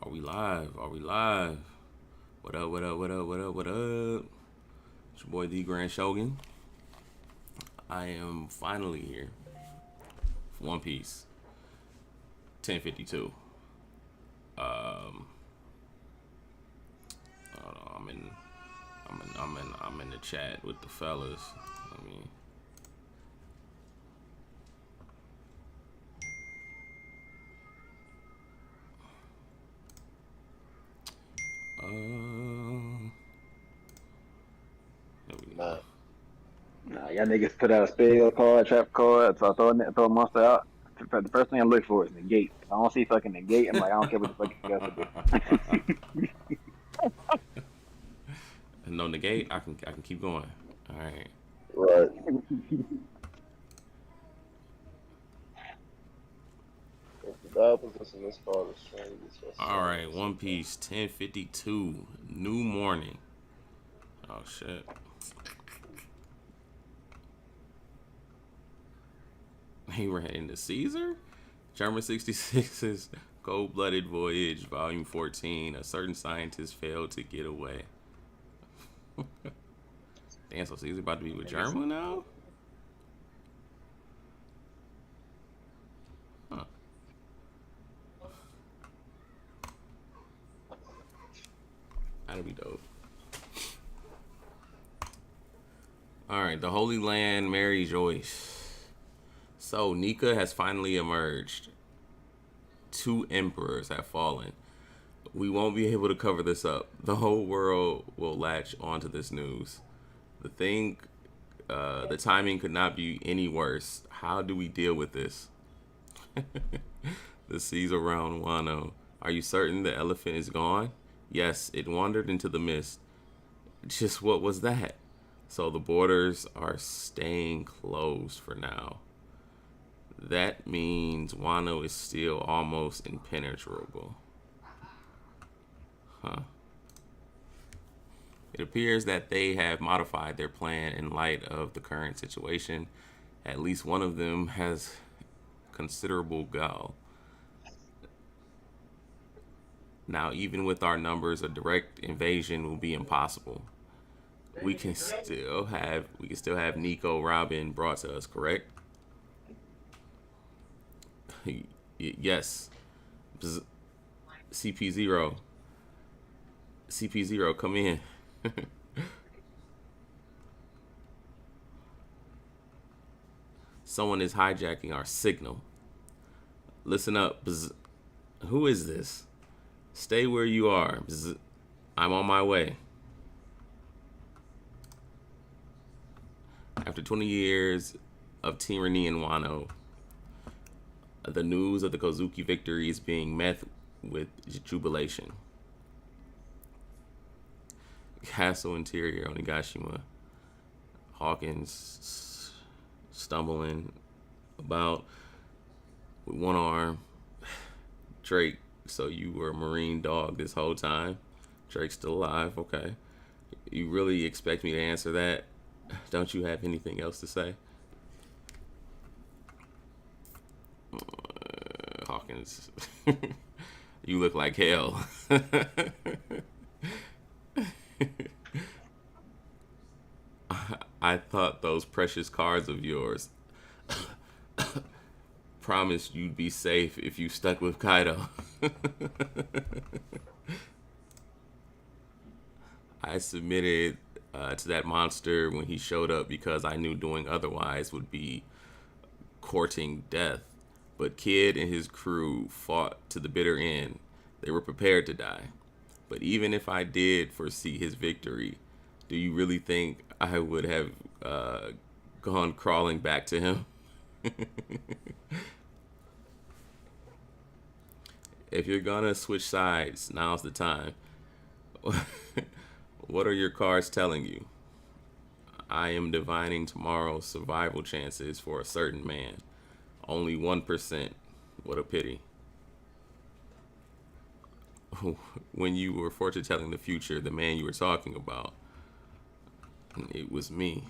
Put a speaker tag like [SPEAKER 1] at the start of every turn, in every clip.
[SPEAKER 1] Are we live? Are we live? What up, what up, what up, what up, what up? It's your boy ThaGrandShowgan. I am finally here for One Piece 1052. Hold on, I'm in the chat with the fellas. I mean, there we go.
[SPEAKER 2] Nah, y'all niggas put out a spell card, trap card, so I throw a monster out. The first thing I look for is negate. If I don't see fucking negate, I'm like, I don't care what the fuck you got to do.
[SPEAKER 1] No negate. I can keep going. All right.
[SPEAKER 3] Right. If the bad position this card is strange,
[SPEAKER 1] All right. One Piece 1052. New morning. Oh shit. He ran into Caesar? German 66's Cold-Blooded Voyage, Volume 14. A certain scientist failed to get away. Damn, so Caesar about to be with German now? Huh. That'd be dope. Alright, the Holy Land, Mary Joyce. So, Nika has finally emerged. 2 emperors have fallen. We won't be able to cover this up. The whole world will latch onto this news. The timing could not be any worse. How do we deal with this? The seas around Wano. Are you certain the elephant is gone? Yes, it wandered into the mist. Just what was that? So the borders are staying closed for now. That means Wano is still almost impenetrable. Huh. It appears that they have modified their plan in light of the current situation. At least one of them has considerable gall. Now, even with our numbers, a direct invasion will be impossible. We can still have Nico Robin brought to us, correct? Yes. CP0. CP0, come in. Someone is hijacking our signal. Listen up. Bzz. Who is this? Stay where you are. Bzz. I'm on my way. After 20 years of tyranny in Wano, the news of the Kozuki victory is being met with jubilation. Castle interior, Onigashima. Hawkins stumbling about with one arm. Drake, so you were a marine dog this whole time? Drake's still alive, okay. You really expect me to answer that? Don't you have anything else to say? Hawkins, you look like hell. I thought those precious cards of yours promised you'd be safe if you stuck with Kaido. I submitted to that monster when he showed up because I knew doing otherwise would be courting death. But Kid and his crew fought to the bitter end. They were prepared to die. But even if I did foresee his victory, do you really think I would have gone crawling back to him? If you're gonna switch sides, now's the time. What are your cards telling you? I am divining tomorrow's survival chances for a certain man. Only 1%. What a pity. When you were fortune telling the future, the man you were talking about, it was me.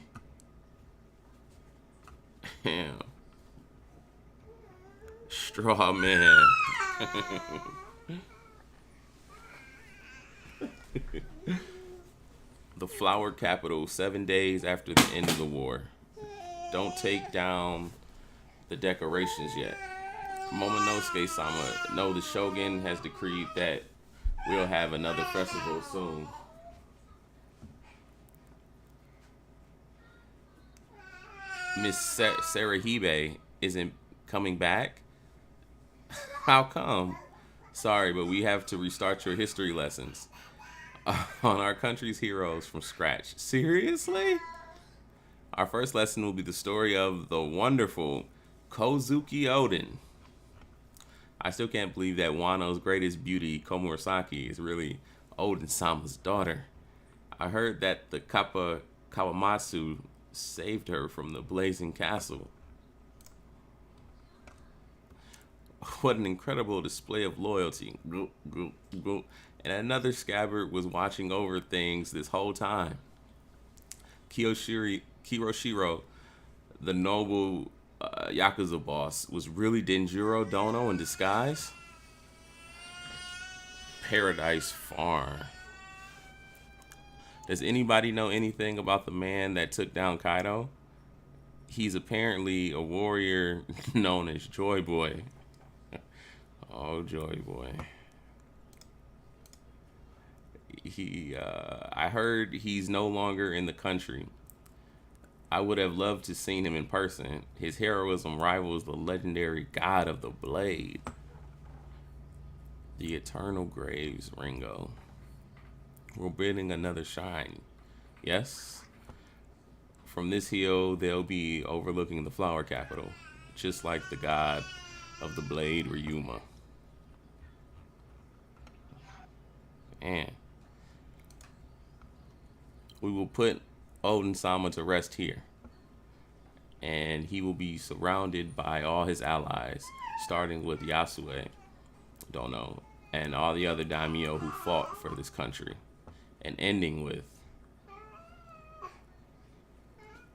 [SPEAKER 1] Damn. Straw man. The flower capital 7 days after the end of the war. Don't take down the decorations yet. Momonosuke-sama, no, the Shogun has decreed that we'll have another festival soon. Miss Sarahibe isn't coming back? How come? Sorry, but we have to restart your history lessons on our country's heroes from scratch. Seriously? Our first lesson will be the story of the wonderful Kozuki Oden. I still can't believe that Wano's greatest beauty, Komurasaki, is really Oden-sama's daughter. I heard that the Kawamatsu saved her from the blazing castle. What an incredible display of loyalty. And another scabbard was watching over things this whole time. Kiyoshiro, the noble Yakuza boss, was really Denjiro Dono in disguise? Paradise Farm. Does anybody know anything about the man that took down Kaido? He's apparently a warrior known as Joy Boy. Oh, Joy Boy. I heard he's no longer in the country. I would have loved to seen him in person. His heroism rivals the legendary God of the Blade. The Eternal Graves, Ringo. We're bidding another shine. Yes? From this hill, they'll be overlooking the flower capital, just like the God of the Blade, Ryuma. Man. We will put Oden-sama to rest here, and he will be surrounded by all his allies, starting with Yasue, Dono, and all the other daimyo who fought for this country, and ending with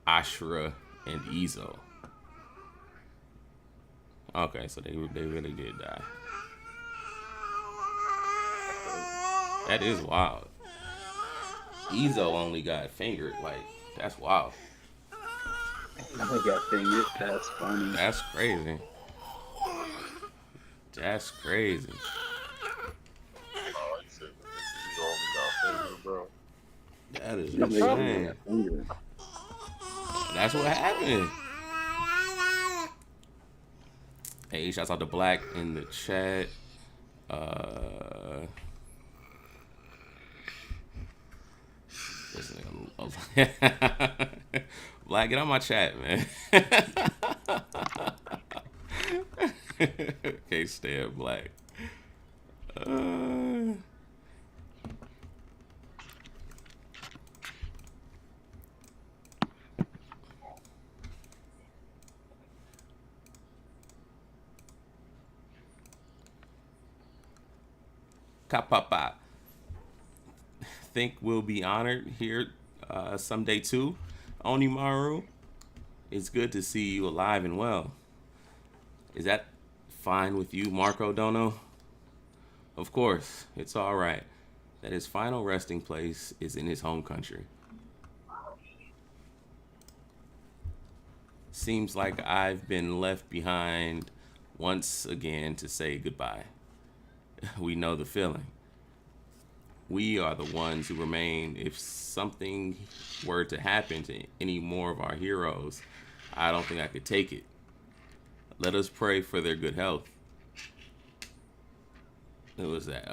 [SPEAKER 1] Ashura and Izo. Okay, so they really did die. That is wild. Izo only got fingered. Like, that's wild.
[SPEAKER 2] I got fingered. That's funny.
[SPEAKER 1] That's crazy. That's crazy.
[SPEAKER 3] Oh, he said he's only got fingers, bro.
[SPEAKER 1] That is insane. That's what happened. Hey, shouts out to Black in the chat. Black, get on my chat, man. Okay, stay up, Black. Kapapa. Think we'll be honored here someday too, Onimaru. It's good to see you alive and well. Is that fine with you, Marco Dono? Of course, it's all right that his final resting place is in his home country. Seems like I've been left behind once again to say goodbye. We know the feeling. We are the ones who remain. If something were to happen to any more of our heroes, I don't think I could take it. Let us pray for their good health. Who was that?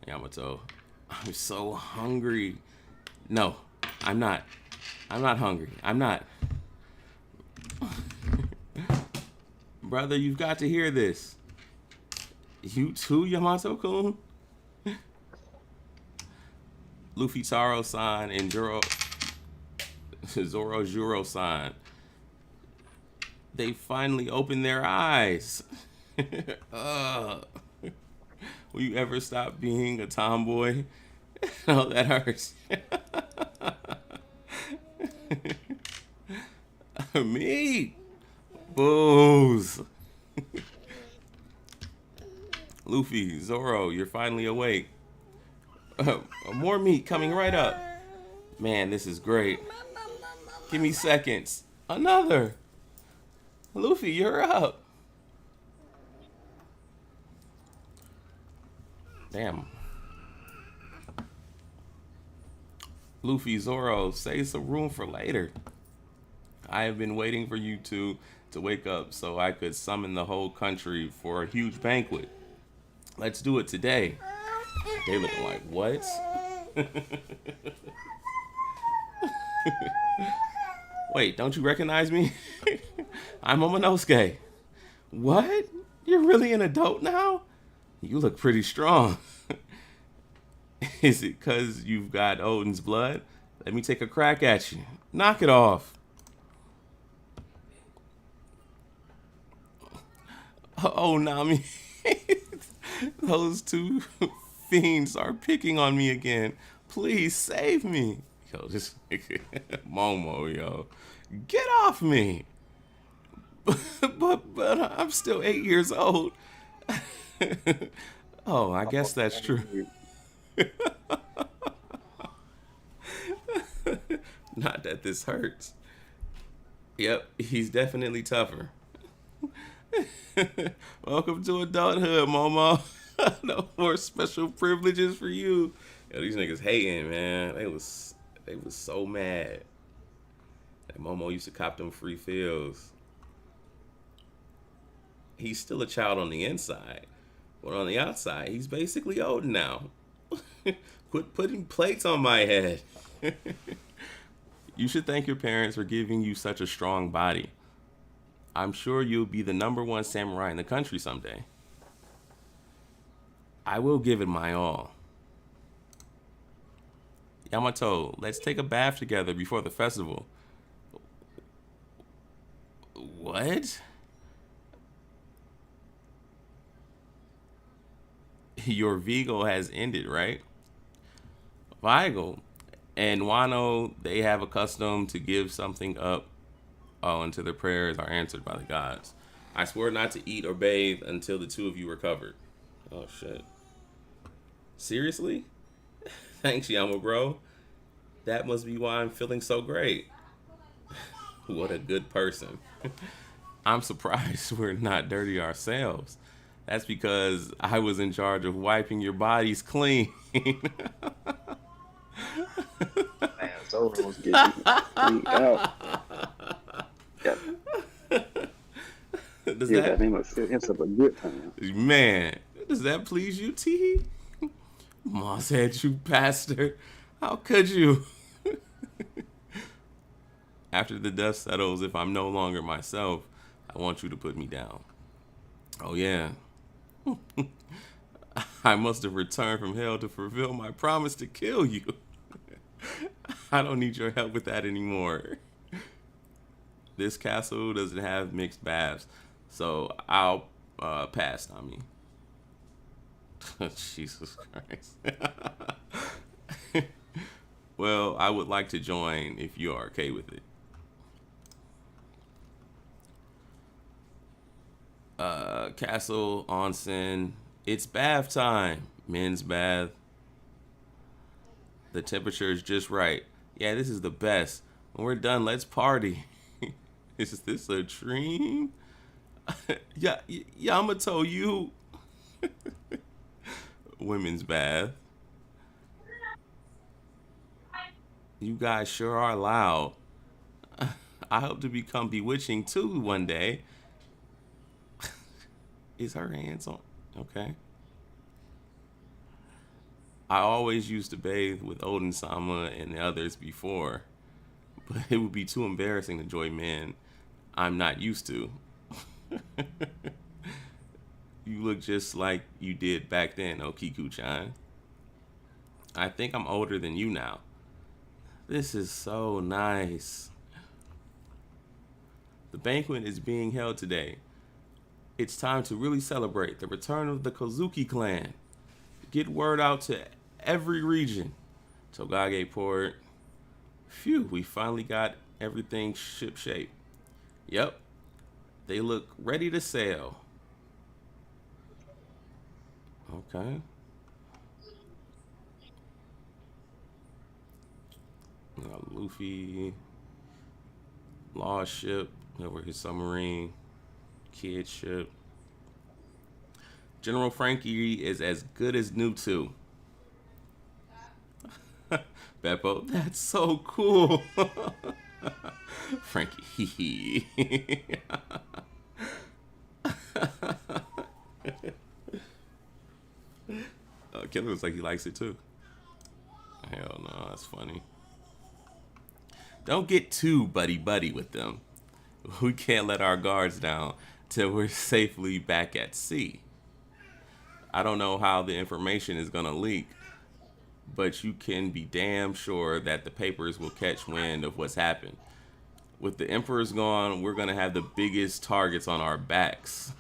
[SPEAKER 1] Yamato. I'm so hungry. No, I'm not. I'm not hungry. I'm not. Brother, you've got to hear this. You too, Yamato-kun? Luffy Taro-san and Zoro Juro-san. They finally opened their eyes. Will you ever stop being a tomboy? Oh, that hurts. Me? Booze. Luffy, Zoro, you're finally awake. More meat coming right up. Man, this is great. Give me seconds. Another. Luffy, you're up. Damn. Luffy, Zoro, save some room for later. I have been waiting for you two to wake up so I could summon the whole country for a huge banquet. Let's do it today. They looking like, what? Wait, don't you recognize me? I'm Momonosuke. What? You're really an adult now? You look pretty strong. Is it because you've got Odin's blood? Let me take a crack at you. Knock it off. Oh, Nami. Those two fiends are picking on me again. Please save me. Yo, just Momo, yo. Get off me. But I'm still 8 years old. Oh, I guess that's true. Not that this hurts. Yep, he's definitely tougher. Welcome to adulthood, Momo. No more special privileges for you. Yo, these niggas hating, man. They was so mad that Momo used to cop them free fills. He's still a child on the inside, but on the outside, he's basically old now. Quit putting plates on my head. You should thank your parents for giving you such a strong body. I'm sure you'll be the #1 samurai in the country someday. I will give it my all. Yamato, let's take a bath together before the festival. What? Your Vigo has ended, right? Vigo and Wano, they have a custom to give something up until their prayers are answered by the gods. I swear not to eat or bathe until the two of you recovered. Oh, shit. Seriously? Thanks, Yama, bro. That must be why I'm feeling so great. What a good person. I'm surprised we're not dirty ourselves. That's because I was in charge of wiping your bodies clean.
[SPEAKER 2] Man, Zoro's getting cleaned out. Yep.
[SPEAKER 1] Does
[SPEAKER 2] Yeah,
[SPEAKER 1] that
[SPEAKER 2] name was it's a good time.
[SPEAKER 1] Man, does that please you, T? Moss head, you bastard. How could you? After the dust settles, if I'm no longer myself, I want you to put me down. Oh, yeah. I must have returned from hell to fulfill my promise to kill you. I don't need your help with that anymore. This castle doesn't have mixed baths, so I'll pass, Nami. Jesus Christ. Well, I would like to join if you are okay with it. Castle, onsen. It's bath time. Men's bath. The temperature is just right. Yeah, this is the best. When we're done, let's party. Is this a dream? Yeah, Yamato, you. Women's bath. You guys sure are loud. I hope to become bewitching too one day. Is her hands on? Okay. I always used to bathe with Odin-sama and the others before, but it would be too embarrassing to join men I'm not used to. You look just like you did back then, Okiku-chan. I think I'm older than you now. This is so nice. The banquet is being held today. It's time to really celebrate the return of the Kozuki clan. Get word out to every region. Togage Port. Phew, we finally got everything ship-shape. Yep, they look ready to sail. Okay. We got Luffy, Lost Ship, over his submarine, Kid Ship. General Frankie is as good as new too. Beppo, that's so cool. Frankie. Killer looks like he likes it too. Hell no, that's funny. Don't get too buddy with them. We can't let our guards down till we're safely back at sea. I don't know how the information is gonna leak, but you can be damn sure that the papers will catch wind of what's happened. With the Emperor's gone, we're gonna have the biggest targets on our backs.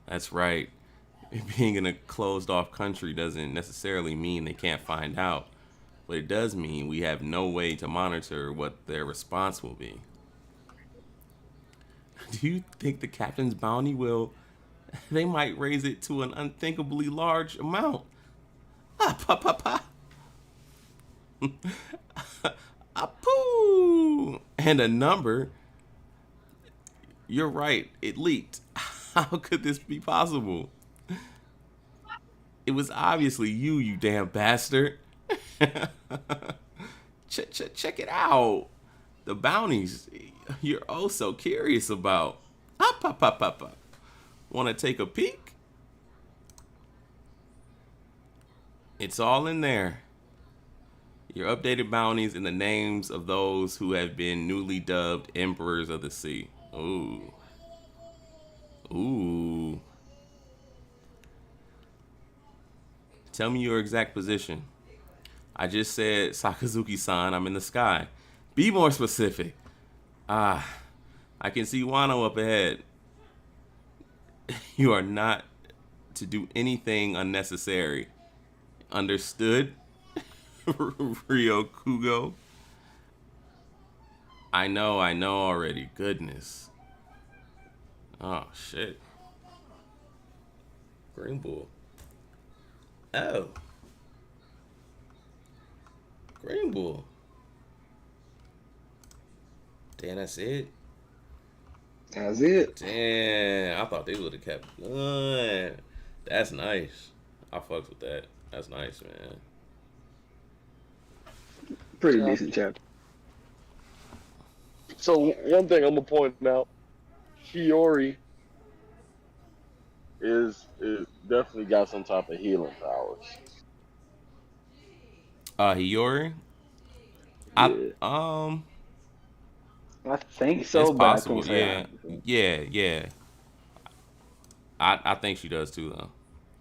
[SPEAKER 1] That's right. Being in a closed off country doesn't necessarily mean they can't find out, but it does mean we have no way to monitor what their response will be. Do you think the captain's bounty will... They might raise it to an unthinkably large amount. Ah, pa, pa, pa. Ah, poo. And a number. You're right. It leaked. How could this be possible? It was obviously you, you damn bastard. Check it out. The bounties you're oh so curious about. Hop, hop, hop, hop, hop. Want to take a peek? It's all in there. Your updated bounties and the names of those who have been newly dubbed Emperors of the Sea. Ooh. Ooh. Tell me your exact position. I just said, Sakazuki-san, I'm in the sky. Be more specific. Ah, I can see Wano up ahead. You are not to do anything unnecessary. Understood? Ryokugo? I know already. Goodness. Oh, shit. Green Bull. Oh. Green Bull. Damn, that's it?
[SPEAKER 3] That's it.
[SPEAKER 1] Damn, I thought they would have kept going. That's nice. I fucked with that. That's nice, man.
[SPEAKER 2] Pretty decent chapter.
[SPEAKER 3] So one thing I'm gonna point out, Shiori is definitely got some type of healing powers.
[SPEAKER 1] Hiyori?
[SPEAKER 3] Yeah.
[SPEAKER 2] I think so,
[SPEAKER 1] It's
[SPEAKER 2] but
[SPEAKER 1] possible.
[SPEAKER 2] I can't say
[SPEAKER 1] Yeah. I think she does too, though,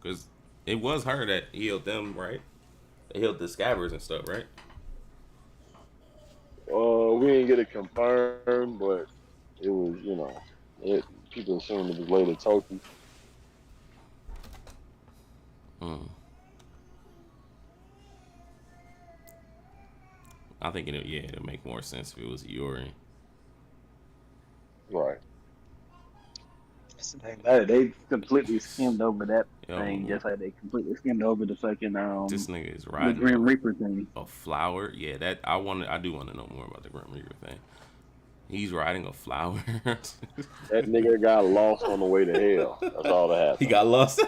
[SPEAKER 1] because it was her that healed them, right? They healed the scabbers and stuff, right?
[SPEAKER 3] We didn't get it confirmed, but it was, people assumed it was Lady Toki.
[SPEAKER 1] I think it'll make more sense if it was Hiyori.
[SPEAKER 3] Right.
[SPEAKER 2] they completely skimmed over that
[SPEAKER 1] Yo,
[SPEAKER 2] thing, just like they completely skimmed over the fucking
[SPEAKER 1] this nigga is
[SPEAKER 2] the
[SPEAKER 1] riding
[SPEAKER 2] Grim Reaper thing.
[SPEAKER 1] a flower. Yeah, I do want to know more about the Grim Reaper thing. He's riding a flower.
[SPEAKER 3] That nigga got lost on the way to hell. That's all that happened.
[SPEAKER 1] He got lost.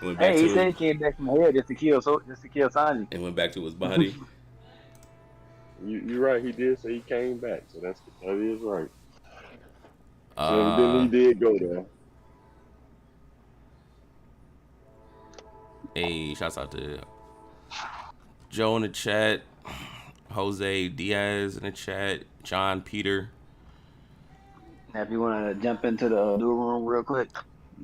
[SPEAKER 2] Hey, he said he came back from hell just to kill Sanji.
[SPEAKER 1] And went back to his body.
[SPEAKER 3] You're right. He did say he came back, so that is right. And then he did go there.
[SPEAKER 1] Hey, shouts out to Joe in the chat, Jose Diaz in the chat, John Peter.
[SPEAKER 2] Now, if you want to jump into the new room real quick,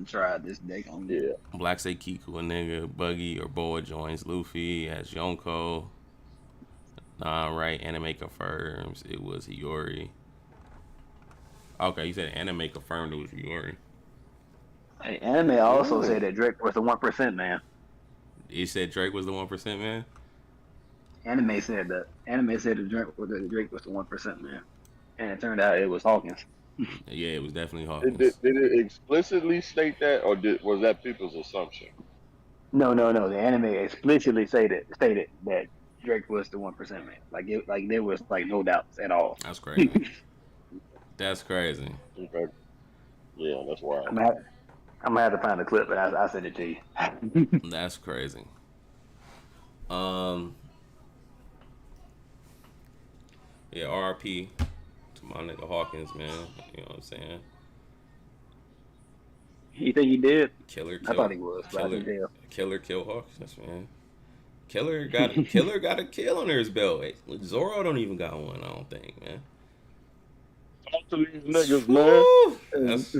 [SPEAKER 2] try this deck on there.
[SPEAKER 3] Yeah.
[SPEAKER 1] Black say Kiku a nigga, Buggy or Boa joins Luffy as Yonko. Nah, right, anime confirms it was Hiyori. Okay, you said anime confirmed it was Hiyori.
[SPEAKER 2] Hey, anime also said that Drake was the 1% man.
[SPEAKER 1] You said Drake was the 1% man?
[SPEAKER 2] Anime said that. Anime said that Drake was the 1% man. And it turned out it was Hawkins.
[SPEAKER 1] Yeah, it was definitely
[SPEAKER 3] Did,
[SPEAKER 1] Hawkins.
[SPEAKER 3] did, did it explicitly state that, or was that people's assumption?
[SPEAKER 2] No. The anime explicitly stated that Drake was the 1% man. Like there was like no doubts at all.
[SPEAKER 1] That's crazy. That's crazy.
[SPEAKER 3] Okay. Yeah, that's wild.
[SPEAKER 2] I'm gonna have, I'm gonna have to find the clip, but I send it to you.
[SPEAKER 1] That's crazy. Um, yeah, RP to my nigga Hawkins, man. You know what I'm saying?
[SPEAKER 2] You think he did?
[SPEAKER 1] Killer
[SPEAKER 2] I
[SPEAKER 1] kill,
[SPEAKER 2] thought he was, but I
[SPEAKER 1] killer,
[SPEAKER 2] can tell.
[SPEAKER 1] killer kill Hawkins, man. Killer got a kill under his belt. Hey, Zoro don't even got one. I don't think, man.
[SPEAKER 3] Talk to these niggas, man.
[SPEAKER 1] Woo! That's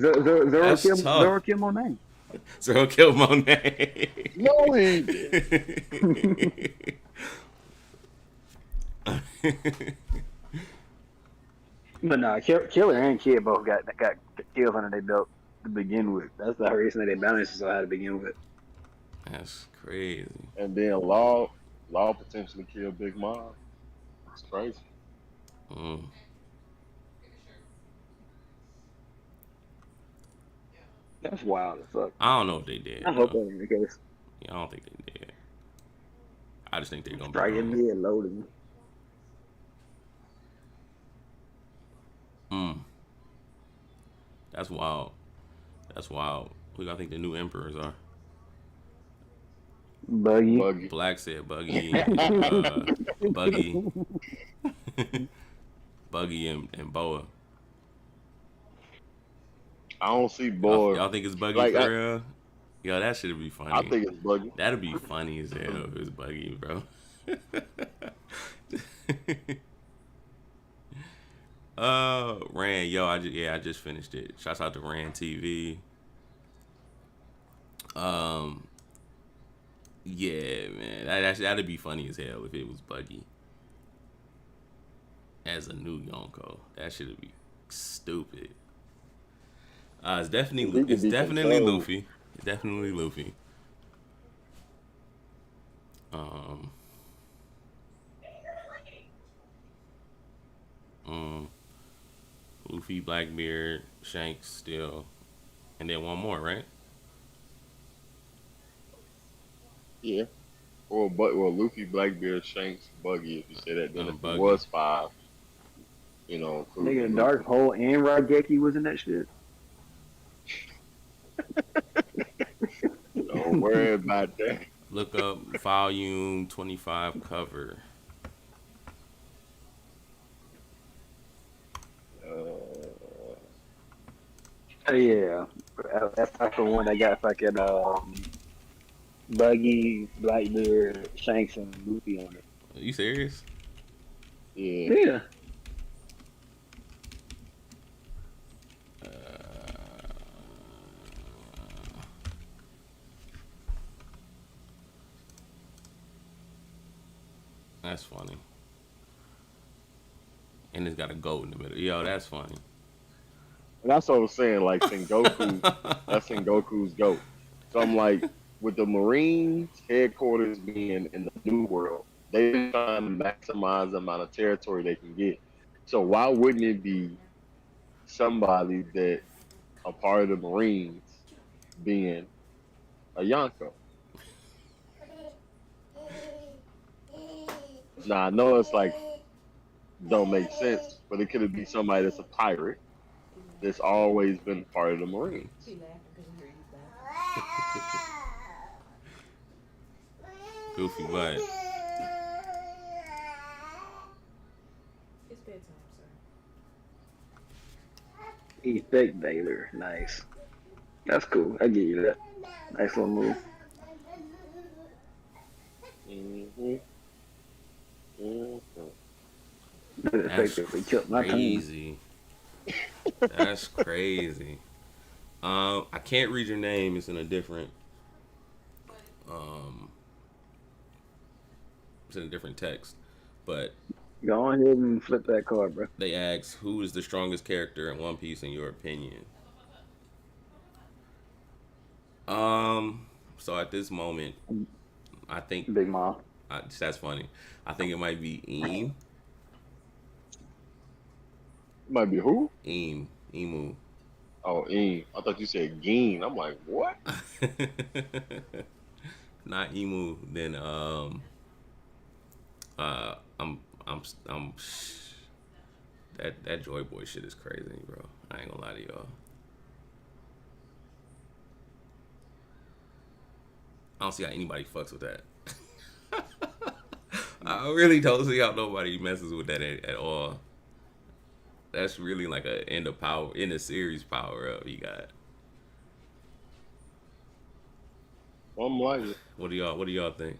[SPEAKER 1] tough.
[SPEAKER 2] Zoro Kim on name.
[SPEAKER 1] Zoro killed Monet.
[SPEAKER 3] No, he did.
[SPEAKER 2] But nah, Killer and Kid both got kills under their belt to begin with. That's the reason that they balanced so high to begin with.
[SPEAKER 1] That's crazy.
[SPEAKER 3] And then Law potentially killed Big Mom. It's crazy.
[SPEAKER 1] Mm.
[SPEAKER 2] That's wild as fuck.
[SPEAKER 1] I don't know if they did.
[SPEAKER 2] I hope that ain't the case.
[SPEAKER 1] Yeah, I don't think they did. I just think they're gonna be
[SPEAKER 2] Striking
[SPEAKER 1] wrong.
[SPEAKER 2] me and loading.
[SPEAKER 1] That's wild. That's wild. Who do I think the new emperors are?
[SPEAKER 2] Buggy.
[SPEAKER 1] Black said Buggy, Buggy, Buggy, and Boa.
[SPEAKER 3] I don't see Boy.
[SPEAKER 1] Y'all think it's Buggy
[SPEAKER 3] Like,
[SPEAKER 1] for real? Yo, that should be funny.
[SPEAKER 3] I think it's Buggy.
[SPEAKER 1] That'd be funny as hell if it was Buggy, bro. Ran, yo, I just finished it. Shouts out to Ran TV. Yeah, man, that'd be funny as hell if it was Buggy as a new Yonko. That should be stupid. It's definitely Luffy. It's definitely Luffy. Luffy, Blackbeard, Shanks, still, and then one more, right?
[SPEAKER 3] Yeah. Well, Luffy, Blackbeard, Shanks, Buggy. If you say that, then if
[SPEAKER 1] Buggy.
[SPEAKER 3] it was 5,
[SPEAKER 2] Nigga, Dark Hole and Raigeki was in that shit.
[SPEAKER 3] Don't worry about that.
[SPEAKER 1] Look up volume 25 cover.
[SPEAKER 2] Yeah, that's like the one that got fucking Buggy, Blackbeard, Shanks, and Luffy on it.
[SPEAKER 1] Are you serious?
[SPEAKER 3] Yeah.
[SPEAKER 2] Yeah.
[SPEAKER 1] That's funny. And it's got a goat in the middle. Yo, that's funny.
[SPEAKER 3] And that's what I was saying. Like Sengoku, that's Sengoku's goat. So I'm like, with the Marines headquarters being in the New World, they're trying to maximize the amount of territory they can get. So why wouldn't it be somebody that a part of the Marines being a Yonko? Now I know it's like don't make sense, but it could be somebody that's a pirate that's always been part of the Marines.
[SPEAKER 1] Goofy butt.
[SPEAKER 4] It's bedtime, sir.
[SPEAKER 2] He's Fake Baylor. Nice. That's cool. I give you that. Nice little move.
[SPEAKER 3] Mm-hmm.
[SPEAKER 1] That's
[SPEAKER 2] Killed my
[SPEAKER 1] crazy. That's crazy. I can't read your name. It's in a different. It's in a different text, but
[SPEAKER 2] Go ahead and flip that card, bro.
[SPEAKER 1] they ask who is the strongest character in One Piece in your opinion. So at this moment, I think
[SPEAKER 2] Big Mom.
[SPEAKER 1] that's funny. I think it might be Eam.
[SPEAKER 3] Might be who?
[SPEAKER 1] Eam. Emu.
[SPEAKER 3] Oh, E. I thought you said Geen. I'm like, what?
[SPEAKER 1] Not emu. Then I'm that Joy Boy shit is crazy, bro. I ain't gonna lie to y'all. I don't see how anybody fucks with that. I really don't see how nobody messes with that at all. That's really like a end of power in the series power up he got.
[SPEAKER 3] I'm like it.
[SPEAKER 1] What do y'all think?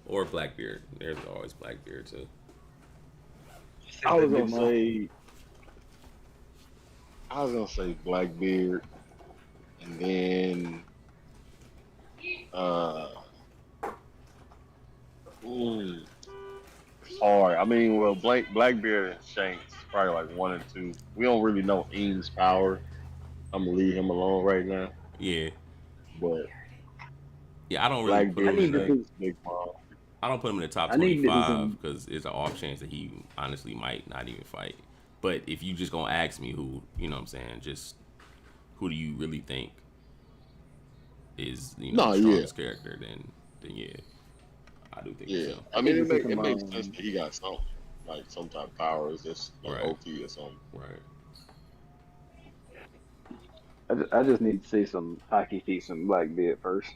[SPEAKER 1] Or Blackbeard. There's always Blackbeard too.
[SPEAKER 3] I was gonna say. I was gonna say Blackbeard, and then uh, mm, hard. I mean, well, Blackbeard and Shanks probably like 1 and 2. We don't really know Eames' power. I'm gonna leave him alone right now.
[SPEAKER 1] Yeah.
[SPEAKER 3] But
[SPEAKER 1] Yeah, I don't really put
[SPEAKER 3] Blackbeard,
[SPEAKER 1] him in
[SPEAKER 3] Shanks, Big Mom.
[SPEAKER 1] I don't put him in the top
[SPEAKER 2] I need to do
[SPEAKER 1] 25
[SPEAKER 2] some.
[SPEAKER 1] because it's an off chance that he honestly might not even fight. But if you just gonna ask me who, you know what I'm saying, just who do you really think is, you know,
[SPEAKER 3] No,
[SPEAKER 1] the
[SPEAKER 3] yeah,
[SPEAKER 1] strongest character, then yeah, I do think
[SPEAKER 3] yeah.
[SPEAKER 1] so.
[SPEAKER 3] I mean,
[SPEAKER 2] need to see
[SPEAKER 3] it
[SPEAKER 2] some.
[SPEAKER 3] makes sense that he got some like some type of power. Is just like
[SPEAKER 1] Right.
[SPEAKER 3] OT or something.
[SPEAKER 1] Right.
[SPEAKER 2] I just need to see some hockey feet, some Blackbeard first.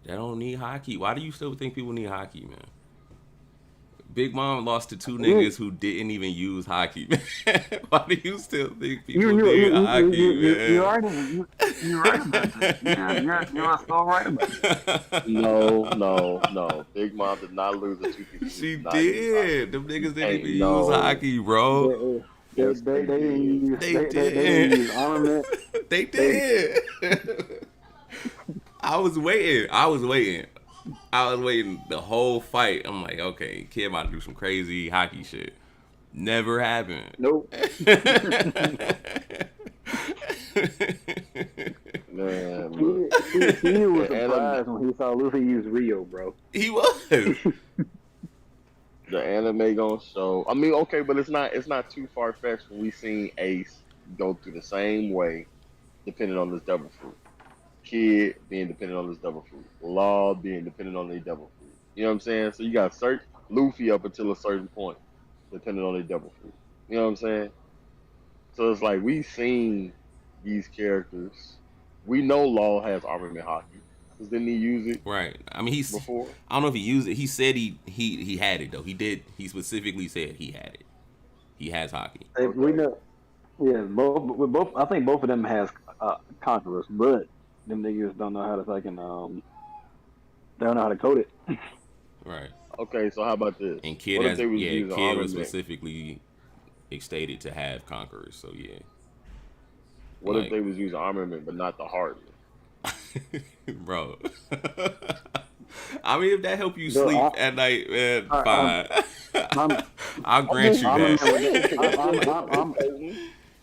[SPEAKER 1] They don't need hockey. Why do you still think people need hockey, man? Big Mom lost to two niggas who didn't even use hockey, man. Why do you still think people need hockey, man?
[SPEAKER 2] You're right about that. You're so right about that.
[SPEAKER 3] No. Big Mom did not lose to two people.
[SPEAKER 1] She
[SPEAKER 3] Who did not use hockey.
[SPEAKER 1] did. Them niggas didn't even
[SPEAKER 3] No.
[SPEAKER 1] use hockey, bro.
[SPEAKER 3] Yes,
[SPEAKER 2] They didn't use
[SPEAKER 1] They
[SPEAKER 2] they didn't
[SPEAKER 1] did.
[SPEAKER 2] use armament.
[SPEAKER 1] They did. I was waiting the whole fight. I'm like, okay, kid about to do some crazy hockey shit. Never happened.
[SPEAKER 2] Nope.
[SPEAKER 3] Man,
[SPEAKER 2] He was
[SPEAKER 3] The
[SPEAKER 2] surprised when he saw Luffy use Rio, bro.
[SPEAKER 1] He was.
[SPEAKER 3] the anime gonna show. I mean, okay, but it's not too far fetched when we seen Ace go through the same way, depending on this devil fruit. Kid being dependent on this devil fruit. Law being dependent on the devil fruit. You know what I'm saying? So you got Luffy up until a certain point, depending on the devil fruit. You know what I'm saying? So it's like we seen these characters. We know Law has armament hockey. Because didn't he use it
[SPEAKER 1] Right. I mean,
[SPEAKER 3] before?
[SPEAKER 1] I don't know if he used it. He said he had it though. He did. He specifically said he had it. He has hockey.
[SPEAKER 2] We know. Yeah, both. I think both of them has conquerors, but them niggas don't know how to fucking they don't know how to code it.
[SPEAKER 1] Right.
[SPEAKER 3] Okay, so how about this?
[SPEAKER 1] And Kid
[SPEAKER 3] What if
[SPEAKER 1] has
[SPEAKER 3] they was
[SPEAKER 1] yeah.
[SPEAKER 3] using
[SPEAKER 1] Kid was
[SPEAKER 3] armament?
[SPEAKER 1] specifically stated to have conquerors. So yeah.
[SPEAKER 3] What
[SPEAKER 1] Like-
[SPEAKER 3] if they was using armament but not the hardness?
[SPEAKER 1] Bro. I mean, if that help you
[SPEAKER 2] Bro,
[SPEAKER 1] sleep at night, man, fine.
[SPEAKER 2] I'm-
[SPEAKER 1] I'll grant you
[SPEAKER 2] I'm
[SPEAKER 1] that.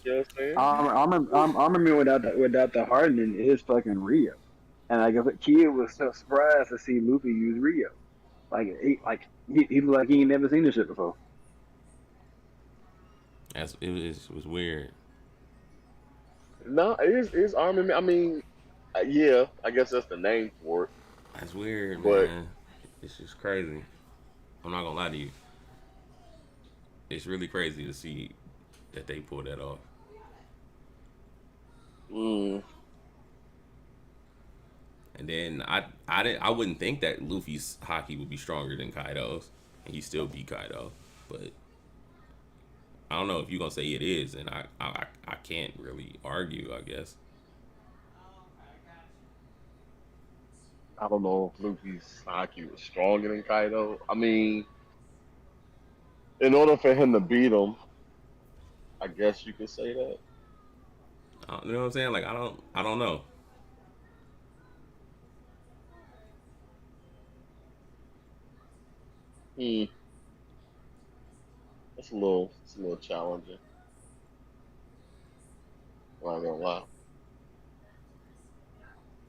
[SPEAKER 3] You know what I'm saying?
[SPEAKER 2] armament without the hardening is fucking Rio, and like if a kid was so surprised to see Luffy use Rio, he looked like he ain't never seen this shit before.
[SPEAKER 1] It was weird.
[SPEAKER 3] No, it is armament. I mean, yeah, I guess that's the name for it.
[SPEAKER 1] That's weird,
[SPEAKER 3] But-
[SPEAKER 1] man. It's just crazy. I'm not gonna lie to you. It's really crazy to see that they pulled that off.
[SPEAKER 3] Mm.
[SPEAKER 1] And then I wouldn't think that Luffy's hockey would be stronger than Kaido's, and he still beat Kaido. But I don't know if you're gonna say it is, and I can't really argue. I guess.
[SPEAKER 3] I don't know if Luffy's hockey was stronger than Kaido. I mean, in order for him to beat him, I guess you could say that.
[SPEAKER 1] You know what I'm saying? Like I don't know.
[SPEAKER 3] Hmm. It's a little challenging. I'm not gonna lie.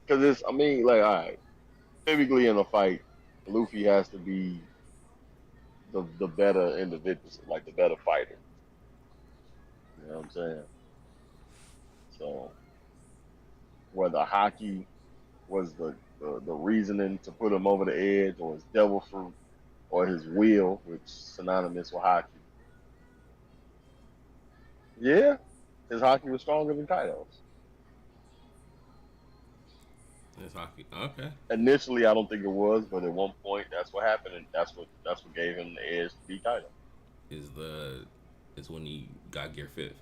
[SPEAKER 3] Cause it's, I mean, like, all right, typically in a fight, Luffy has to be the better individual, like the better fighter. You know what I'm saying? So whether hockey was the reasoning to put him over the edge, or his devil fruit, or his will, which is synonymous with hockey. Yeah, his hockey was stronger than Kaido's.
[SPEAKER 1] It's hockey. Okay.
[SPEAKER 3] Initially, I don't think it was, but at one point, that's what happened, and that's what gave him the edge to beat Kaido.
[SPEAKER 1] Is when he got Gear Fifth.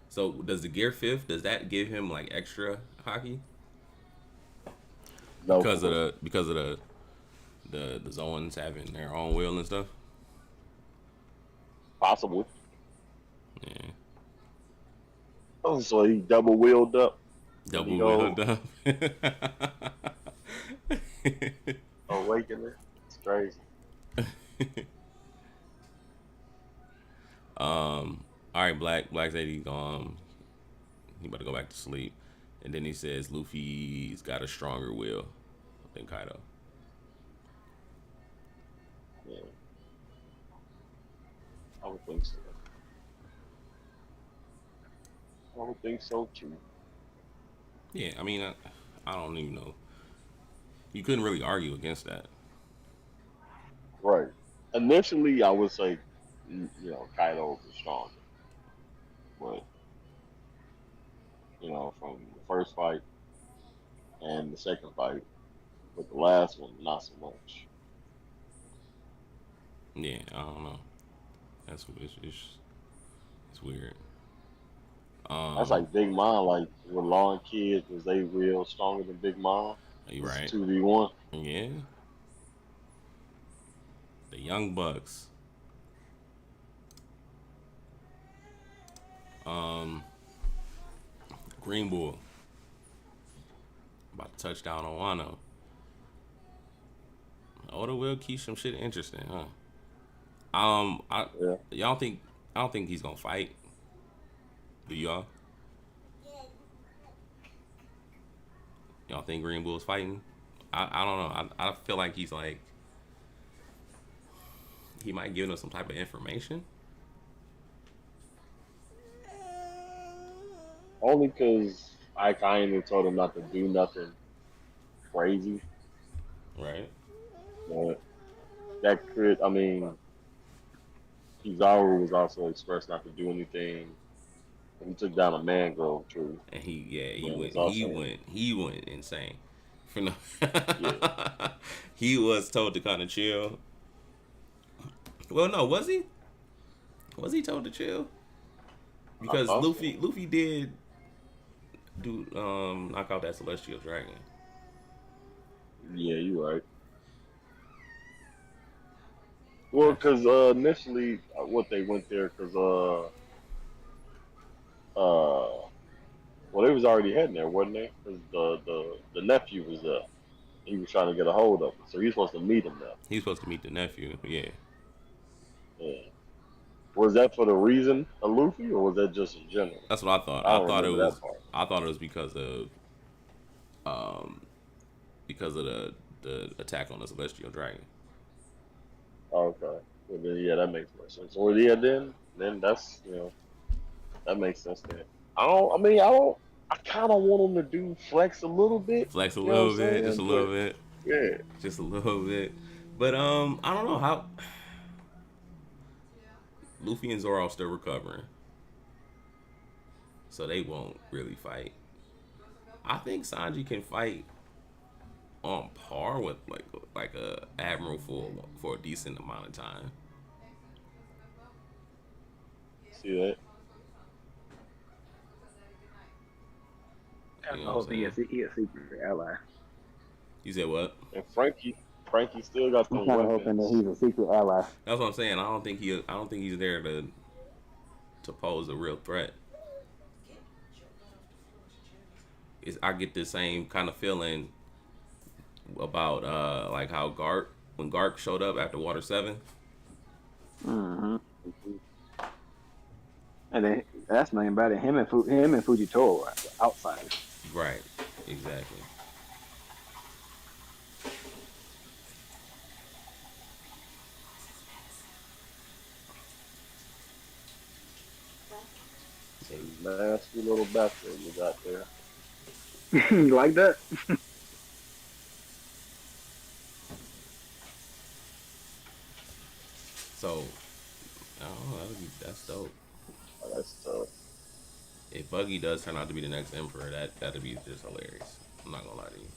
[SPEAKER 1] So does the Gear Fifth, does that give him like extra hockey?
[SPEAKER 3] No,
[SPEAKER 1] Because of the Zoans having their own will and stuff?
[SPEAKER 3] possible.
[SPEAKER 1] Yeah.
[SPEAKER 3] Oh, so he double wheeled up.
[SPEAKER 1] Double wheeled up.
[SPEAKER 3] Awakening. It's crazy.
[SPEAKER 1] All right, Black said he about to go back to sleep, and then he says Luffy's got a stronger will than Kaido.
[SPEAKER 3] Yeah, I would think so. I would think so too.
[SPEAKER 1] Yeah, I mean, I don't even know. You couldn't really argue against that.
[SPEAKER 3] Right. Initially, I would say, Kaido was stronger, but from the first fight and the second fight, but the last one, not so much.
[SPEAKER 1] Yeah, I don't know. It's weird.
[SPEAKER 3] That's like Big Mom, like with Law and Kids, was they real stronger than Big Mom?
[SPEAKER 1] Are you
[SPEAKER 3] It's
[SPEAKER 1] right?
[SPEAKER 3] 2v1.
[SPEAKER 1] Yeah. The Young Bucks. Green Bull. About to touch down on Wano. Oda will keep some shit interesting, huh?
[SPEAKER 3] Yeah.
[SPEAKER 1] I don't think he's gonna fight. Do y'all? Y'all think Green Bull's fighting? I don't know. I feel like he's like he might give us some type of information.
[SPEAKER 3] Only because I kind of told him not to do nothing crazy.
[SPEAKER 1] Right.
[SPEAKER 3] But that could, I mean, Kizaru was also expressed not to do anything. He took down a mangrove tree.
[SPEAKER 1] And he
[SPEAKER 3] Also,
[SPEAKER 1] went insane. For no,
[SPEAKER 3] yeah.
[SPEAKER 1] he was told to kind of chill. Well, no, was he? Was he told to chill? Because Luffy did do knock out that celestial dragon.
[SPEAKER 3] Yeah, you're right. Well, because initially, what they went there, because well, they was already heading there, wasn't they? Because the nephew was there. He was trying to get a hold of him, so he was supposed to meet him there.
[SPEAKER 1] He's supposed to meet the nephew. Yeah.
[SPEAKER 3] Yeah. Was that for the reason of Luffy, or was that just in general?
[SPEAKER 1] That's what I thought.
[SPEAKER 3] I don't remember that part.
[SPEAKER 1] I thought it was because of the attack on the celestial dragon.
[SPEAKER 3] Okay. Well, then, yeah, that makes more sense. Or yeah, then that's that makes sense. Then I kind of want him to do flex a little bit.
[SPEAKER 1] Flex a
[SPEAKER 3] You know
[SPEAKER 1] little
[SPEAKER 3] what I'm
[SPEAKER 1] bit,
[SPEAKER 3] saying?
[SPEAKER 1] just a little bit.
[SPEAKER 3] Yeah.
[SPEAKER 1] Just a little bit. But I don't know how. Luffy and Zoro are still recovering, so they won't really fight. I think Sanji can fight on par with like a admiral for a decent amount of time.
[SPEAKER 3] See that?
[SPEAKER 1] You know
[SPEAKER 2] I
[SPEAKER 1] what
[SPEAKER 2] hope
[SPEAKER 1] I'm saying?
[SPEAKER 2] he a secret ally.
[SPEAKER 1] You said what?
[SPEAKER 3] And Frankie still got
[SPEAKER 2] I'm
[SPEAKER 3] some
[SPEAKER 2] kind of hoping that
[SPEAKER 3] weapons.
[SPEAKER 2] he's a secret ally.
[SPEAKER 1] That's what I'm saying. I don't think he's there to pose a real threat. I get the same kind of feeling about like how when Garp showed up after Water 7.
[SPEAKER 2] Mm-hmm. And then that's the thing about it. Him and Fujitoro are outsiders.
[SPEAKER 1] Right. Exactly.
[SPEAKER 3] A nasty little bastard you got there.
[SPEAKER 2] You like that?
[SPEAKER 1] So, oh, that's dope.
[SPEAKER 3] That's tough.
[SPEAKER 1] If Buggy does turn out to be the next emperor, that'd be just hilarious. I'm not gonna lie to you.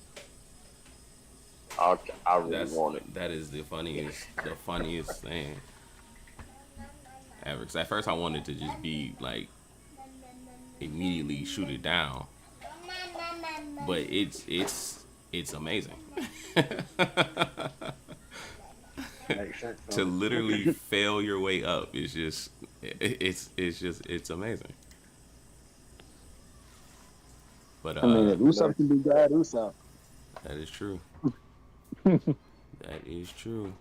[SPEAKER 3] I really
[SPEAKER 1] That's
[SPEAKER 3] want it.
[SPEAKER 1] that is the funniest thing ever. Because at first I wanted to just be like immediately shoot it down, but it's amazing.
[SPEAKER 2] Makes sense.
[SPEAKER 1] To literally fail your way up is just it's amazing. But
[SPEAKER 5] I mean, if Usopp can be God, Usopp.
[SPEAKER 1] that is true. That is true.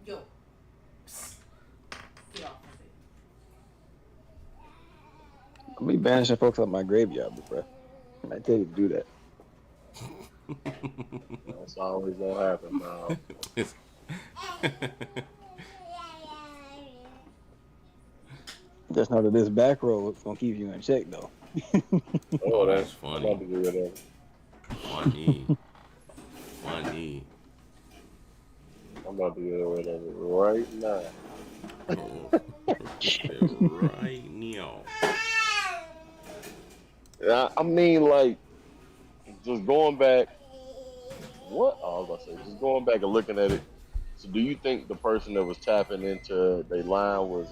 [SPEAKER 4] Yo. Psst. Get off of it.
[SPEAKER 5] I'll be banishing folks out my graveyard, bro. I tell you to do that.
[SPEAKER 3] That's always gonna happen, bro.
[SPEAKER 5] Just know that this back row is gonna keep you in check, though.
[SPEAKER 3] Oh,
[SPEAKER 1] That's
[SPEAKER 3] I'm
[SPEAKER 1] funny.
[SPEAKER 3] about to do whatever.
[SPEAKER 1] Funny.
[SPEAKER 3] I'm about to do whatever right now.
[SPEAKER 1] Right now.
[SPEAKER 3] Yeah, I mean, like, just going back. What? Oh, I was about to say, just going back and looking at it. So, do you think the person that was tapping into their line was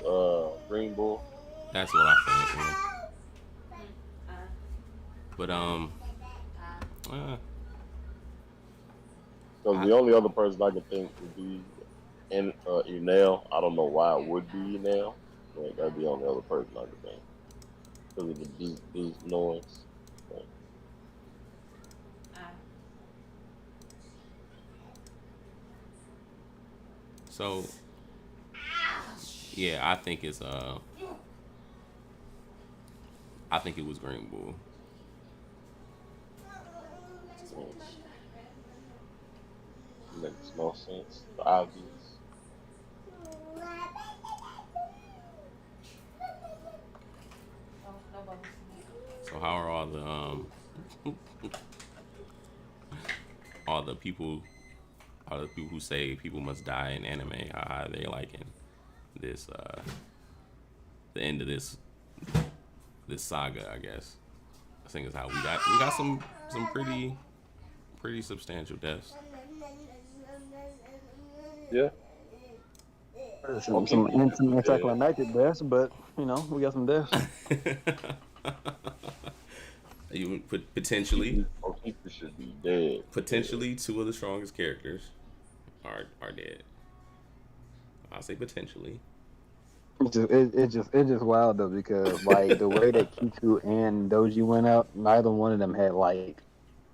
[SPEAKER 3] Green Bull?
[SPEAKER 1] That's what I think. Man. But uh,
[SPEAKER 3] Because the only other person I could think would be Enel. I don't know why it would be Enel. Like, that'd be the only other person I could think. Because of the beep noise. But,
[SPEAKER 1] so yeah, I think it was Green Bull.
[SPEAKER 3] makes no sense. The obvious.
[SPEAKER 1] So how are all the people who say people must die in anime? How are they liking this the end of this saga? I guess I think is how we got some pretty substantial deaths.
[SPEAKER 3] Yeah.
[SPEAKER 5] Some anticlimactic deaths, but you know we got some deaths.
[SPEAKER 1] You potentially
[SPEAKER 3] People should be dead.
[SPEAKER 1] two of the strongest characters are dead. I'll say potentially.
[SPEAKER 5] It's just wild though because like the way that Kiku and Doji went out, neither one of them had like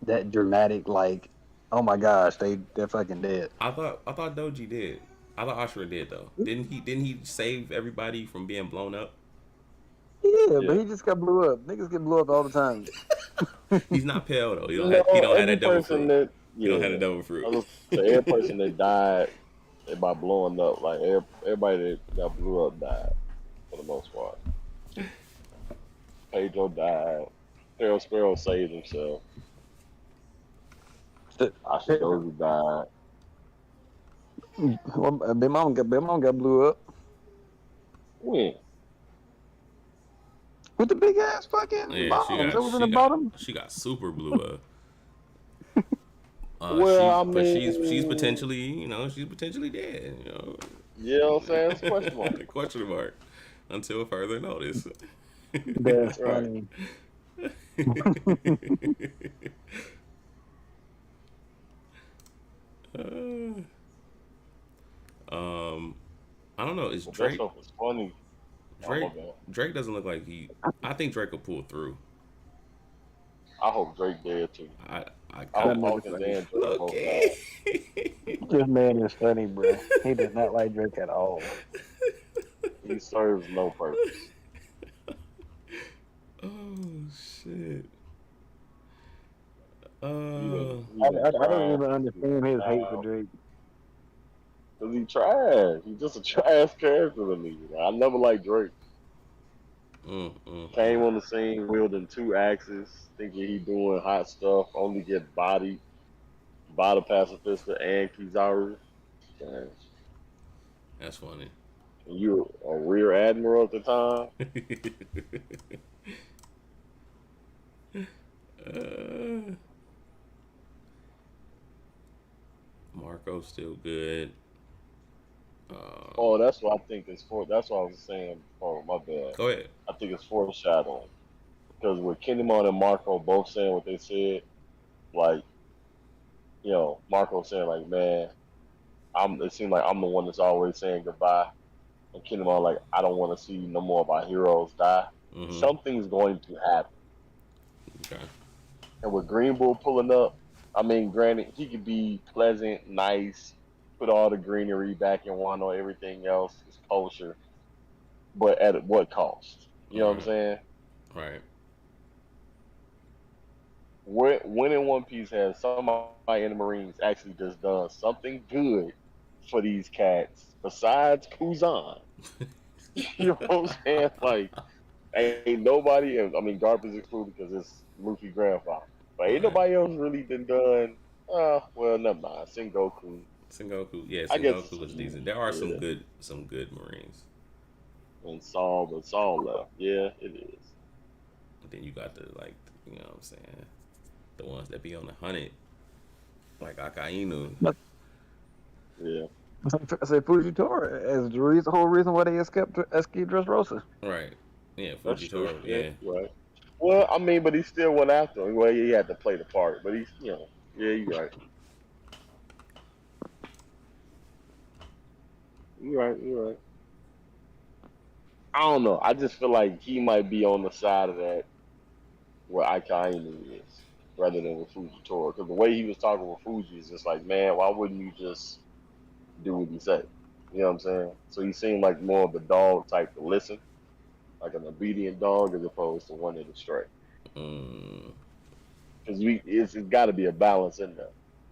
[SPEAKER 5] that dramatic like, oh my gosh, they're fucking dead.
[SPEAKER 1] I thought Doji did. I thought Ashura did though. Didn't he save everybody from being blown up?
[SPEAKER 5] Yeah, but he just got blew up. Niggas get blew up all the time.
[SPEAKER 1] He not pale though. He don't have that double fruit. He don't have the double
[SPEAKER 3] I
[SPEAKER 1] fruit.
[SPEAKER 3] was say every person that died by blowing up, like everybody that got blew up died for the most part. Pedro died. Sparrow saved himself. Ashidozi died.
[SPEAKER 5] Well, Big Mom got blew up
[SPEAKER 3] When?
[SPEAKER 5] with the big ass fucking bombs. That was in the bottom.
[SPEAKER 1] She got super blew up. She's potentially, she's potentially dead.
[SPEAKER 3] You know what I'm saying? It's a question mark.
[SPEAKER 1] Question mark until further notice.
[SPEAKER 5] That's funny.
[SPEAKER 1] I don't know. Is
[SPEAKER 3] That
[SPEAKER 1] Drake?
[SPEAKER 3] stuff was funny.
[SPEAKER 1] Drake doesn't look like he. I think Drake will pull through.
[SPEAKER 3] I hope Drake dead too.
[SPEAKER 1] I
[SPEAKER 3] hope Hawkins and Drake both die.
[SPEAKER 5] This man is funny, bro. He does not like Drake at all.
[SPEAKER 3] He serves no purpose.
[SPEAKER 1] Oh shit.
[SPEAKER 5] I don't even understand his hate for Drake.
[SPEAKER 3] Cause he trash. He's just a trash character to me. I never liked Drake. Came on the scene wielding 2 axes, thinking he doing hot stuff, only get bodied by the pacifista and Kizaru. Trash.
[SPEAKER 1] That's funny.
[SPEAKER 3] And you a rear admiral at the time.
[SPEAKER 1] Marco's still good.
[SPEAKER 3] Oh, that's what I think it's for. That's what I was saying. Oh, my bad.
[SPEAKER 1] Go ahead.
[SPEAKER 3] I think it's foreshadowing because with Kinemon and Marco both saying what they said, like, Marco saying like, man, It seemed like I'm the one that's always saying goodbye, and Kinemon like, I don't want to see no more of our heroes die.
[SPEAKER 1] Mm-hmm.
[SPEAKER 3] Something's going to happen.
[SPEAKER 1] Okay.
[SPEAKER 3] And with Green Bull pulling up, I mean, granted, he could be pleasant, nice, put all the greenery back in Wano, everything else is kosher, but at what cost? You know what I'm saying?
[SPEAKER 1] Right.
[SPEAKER 3] When in One Piece has somebody in the Marines actually just done something good for these cats besides Kuzan? You know what I'm saying? Like, ain't nobody, I mean, Garp is excluded because it's Luffy's grandfather, but ain't nobody else really been done. Well, never mind. Sengoku.
[SPEAKER 1] Yeah,
[SPEAKER 3] I guess
[SPEAKER 1] Sengoku was decent. There are some good Marines.
[SPEAKER 3] And but Saul left. Yeah, it is.
[SPEAKER 1] And then you got the you know what I'm saying, the ones that be on the hunted, like Akainu.
[SPEAKER 3] Yeah.
[SPEAKER 5] I say Fujitora as the whole reason why they escaped Dressrosa.
[SPEAKER 1] Right. Yeah, Fujitora. Yeah.
[SPEAKER 3] Right. Well, I mean, but he still went after him. Well, he had to play the part, but he's, yeah, you're right. You're right. I don't know. I just feel like he might be on the side of that where Akainu is, rather than with Fujitora. Because the way he was talking with Fuji is just like, man, why wouldn't you just do what he said? You know what I'm saying? So he seemed like more of a dog type to listen, like an obedient dog, as opposed to one that'll stray. Because it's got to be a balance in there.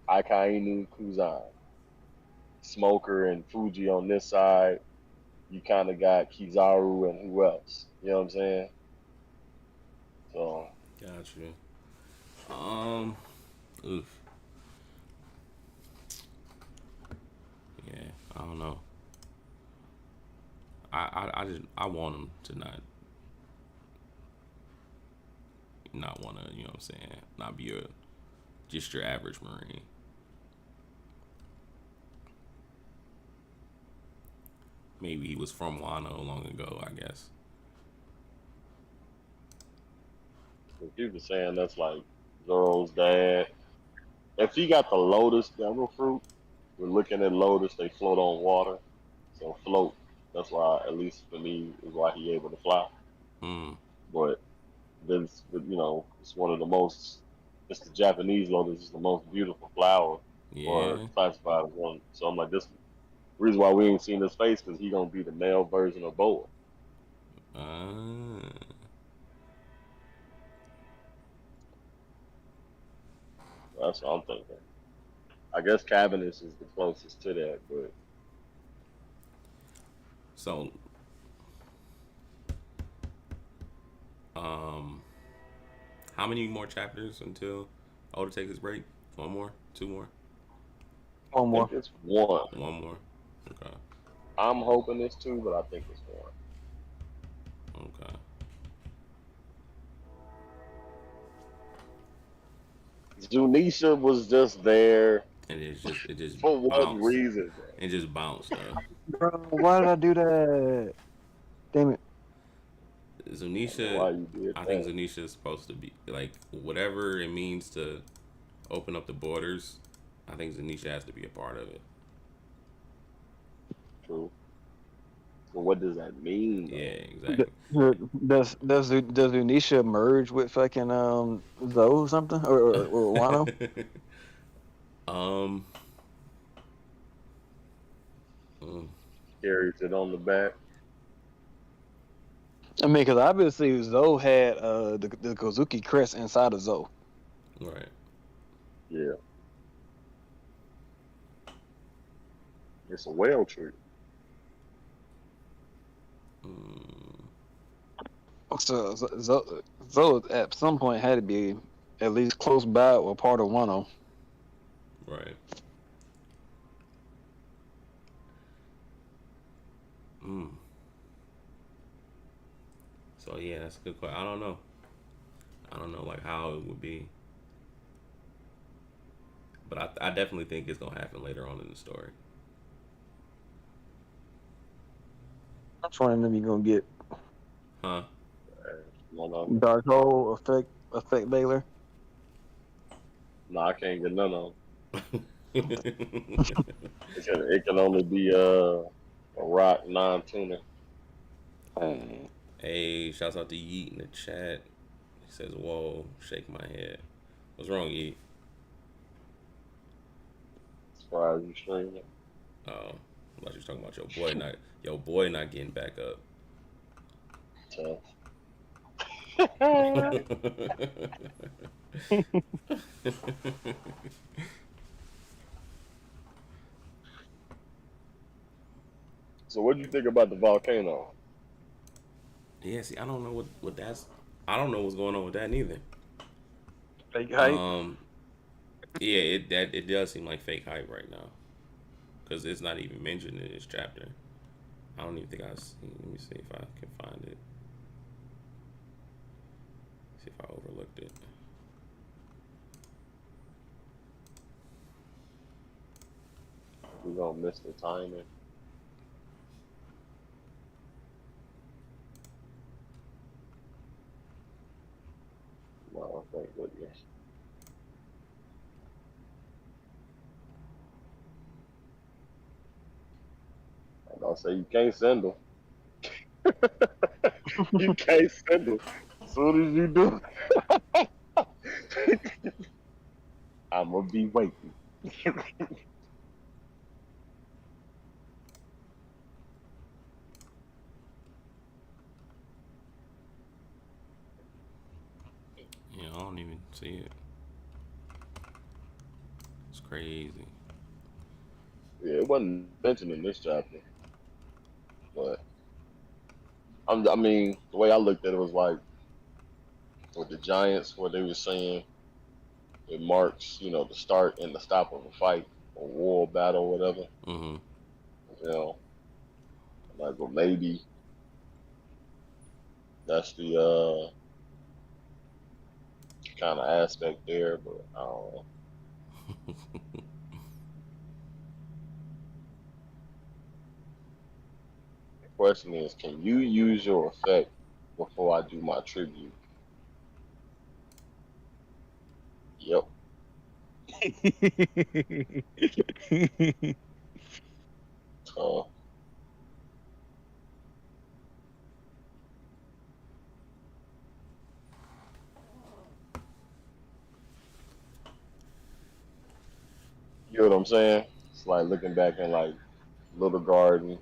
[SPEAKER 3] Akainu, Kuzan, Smoker, and Fuji on this side. You kind of got Kizaru and who else? You know what I'm saying? So.
[SPEAKER 1] Got you. Oof. Yeah, I don't know. I want him to not want to, you know what I'm saying, not be just your average Marine. Maybe he was from Wano long ago, I guess.
[SPEAKER 3] People saying that's like Zoro's dad. If he got the Lotus Devil Fruit, we're looking at Lotus, they float on water. So float, that's why, at least for me, is why he able to fly. But this, it's one of the most, it's the Japanese Lotus, it's the most beautiful flower.
[SPEAKER 1] Yeah.
[SPEAKER 3] Or classified as one. So I'm like, this reason why we ain't seen his face, because he gonna be the male version of Boa. That's what I'm thinking. I guess Cavernous is the closest to that, but
[SPEAKER 1] so how many more chapters until Oda takes his break? 1 more? 2 more?
[SPEAKER 5] 1 more.
[SPEAKER 3] I think it's 1.
[SPEAKER 1] 1 more. Okay.
[SPEAKER 3] I'm hoping it's 2, but I think it's 1.
[SPEAKER 1] Okay.
[SPEAKER 3] Zunisha was just there.
[SPEAKER 1] And it just
[SPEAKER 3] for
[SPEAKER 1] bounced.
[SPEAKER 3] what reason?
[SPEAKER 1] It just bounced,
[SPEAKER 5] Bro, why did I do that? Damn it.
[SPEAKER 1] Zunisha, I think Zunisha is supposed to be like whatever it means to open up the borders. I think Zunisha has to be a part of it.
[SPEAKER 3] True. So what does that mean? Though?
[SPEAKER 1] Yeah, exactly.
[SPEAKER 5] Does Zunisha merge with fucking Zoe something or Wano?
[SPEAKER 3] Carries it on the back.
[SPEAKER 5] I mean, because obviously Zoe had the Kozuki crest inside of Zoe.
[SPEAKER 1] Right.
[SPEAKER 3] Yeah. It's a whale tree.
[SPEAKER 1] Mm,
[SPEAKER 5] So at some point had to be at least close by or part of one of
[SPEAKER 1] right. Mm. So yeah, that's a good question. I don't know. I don't know like how it would be, but I definitely think it's gonna happen later on in the story.
[SPEAKER 5] them. Which one of them you gonna get?
[SPEAKER 1] Huh?
[SPEAKER 3] One of them.
[SPEAKER 5] Dark Hole, Effect Baylor.
[SPEAKER 3] No, I can't get none of them. It can only be a rock non-tuner.
[SPEAKER 5] Hey,
[SPEAKER 1] Hey, shouts out to Yeet in the chat. He says, "Whoa, shake my head." What's wrong, Yeet?
[SPEAKER 3] As far as you stream it.
[SPEAKER 1] Oh, I thought you was talking about your boy not getting back up.
[SPEAKER 3] So, so what do you think about the volcano?
[SPEAKER 1] Yeah, see, I don't know what that's. I don't know what's going on with that neither.
[SPEAKER 5] fake hype.
[SPEAKER 1] Um, yeah, it does seem like fake hype right now because it's not even mentioned in this chapter. I don't even think I see. Let me see if I can find it. See if I overlooked it.
[SPEAKER 3] We're gonna miss the timing. No, thank goodness. And I'll say you can't send them. You can't send them. As soon as you do, I'm gonna be waiting.
[SPEAKER 1] Yeah, I don't even see it. It's crazy.
[SPEAKER 3] Yeah, it wasn't mentioned in this chapter, but I mean, the way I looked at it was like with the Giants, what they were saying, it marks, the start and the stop of a fight, a war, battle, whatever.
[SPEAKER 1] Mm-hmm.
[SPEAKER 3] You know, like, but maybe that's the kind of aspect there, but I don't know. The question is, can you use your effect before I do my tribute? Yep. So you know what I'm saying? It's like looking back in like Little Garden,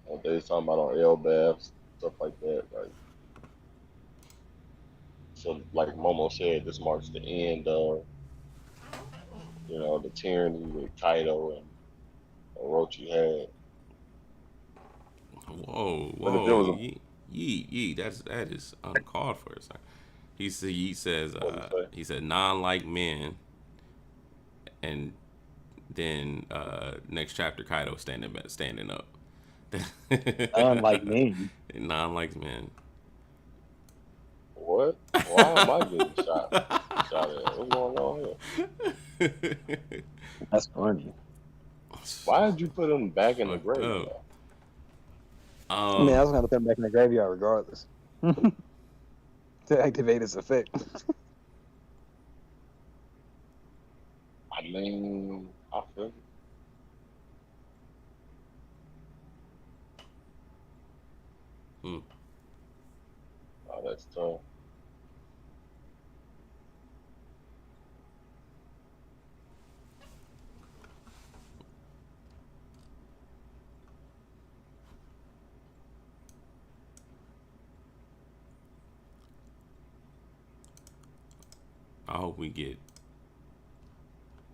[SPEAKER 3] what they was talking about on Elbaf, stuff like that. Like, so like Momo said, this marks the end of the tyranny with Kaido and Orochi had.
[SPEAKER 1] Whoa,
[SPEAKER 3] But if it
[SPEAKER 1] whoa,
[SPEAKER 3] was a
[SPEAKER 1] yee. That is uncalled for. It's like, he says
[SPEAKER 3] what you say?
[SPEAKER 1] he said non-like men, and then next chapter Kaido standing up.
[SPEAKER 5] Unlike me.
[SPEAKER 1] Non-like men.
[SPEAKER 3] What? Why am I getting shot at? What's going on here?
[SPEAKER 5] That's funny.
[SPEAKER 3] Why did you put him back in the
[SPEAKER 1] Fucked
[SPEAKER 3] grave
[SPEAKER 1] up.
[SPEAKER 3] though?
[SPEAKER 5] I mean, I was gonna put him back in the graveyard regardless to activate its effect.
[SPEAKER 3] I mean, I feel it.
[SPEAKER 1] Hmm.
[SPEAKER 3] Oh, that's tough.
[SPEAKER 1] I hope we get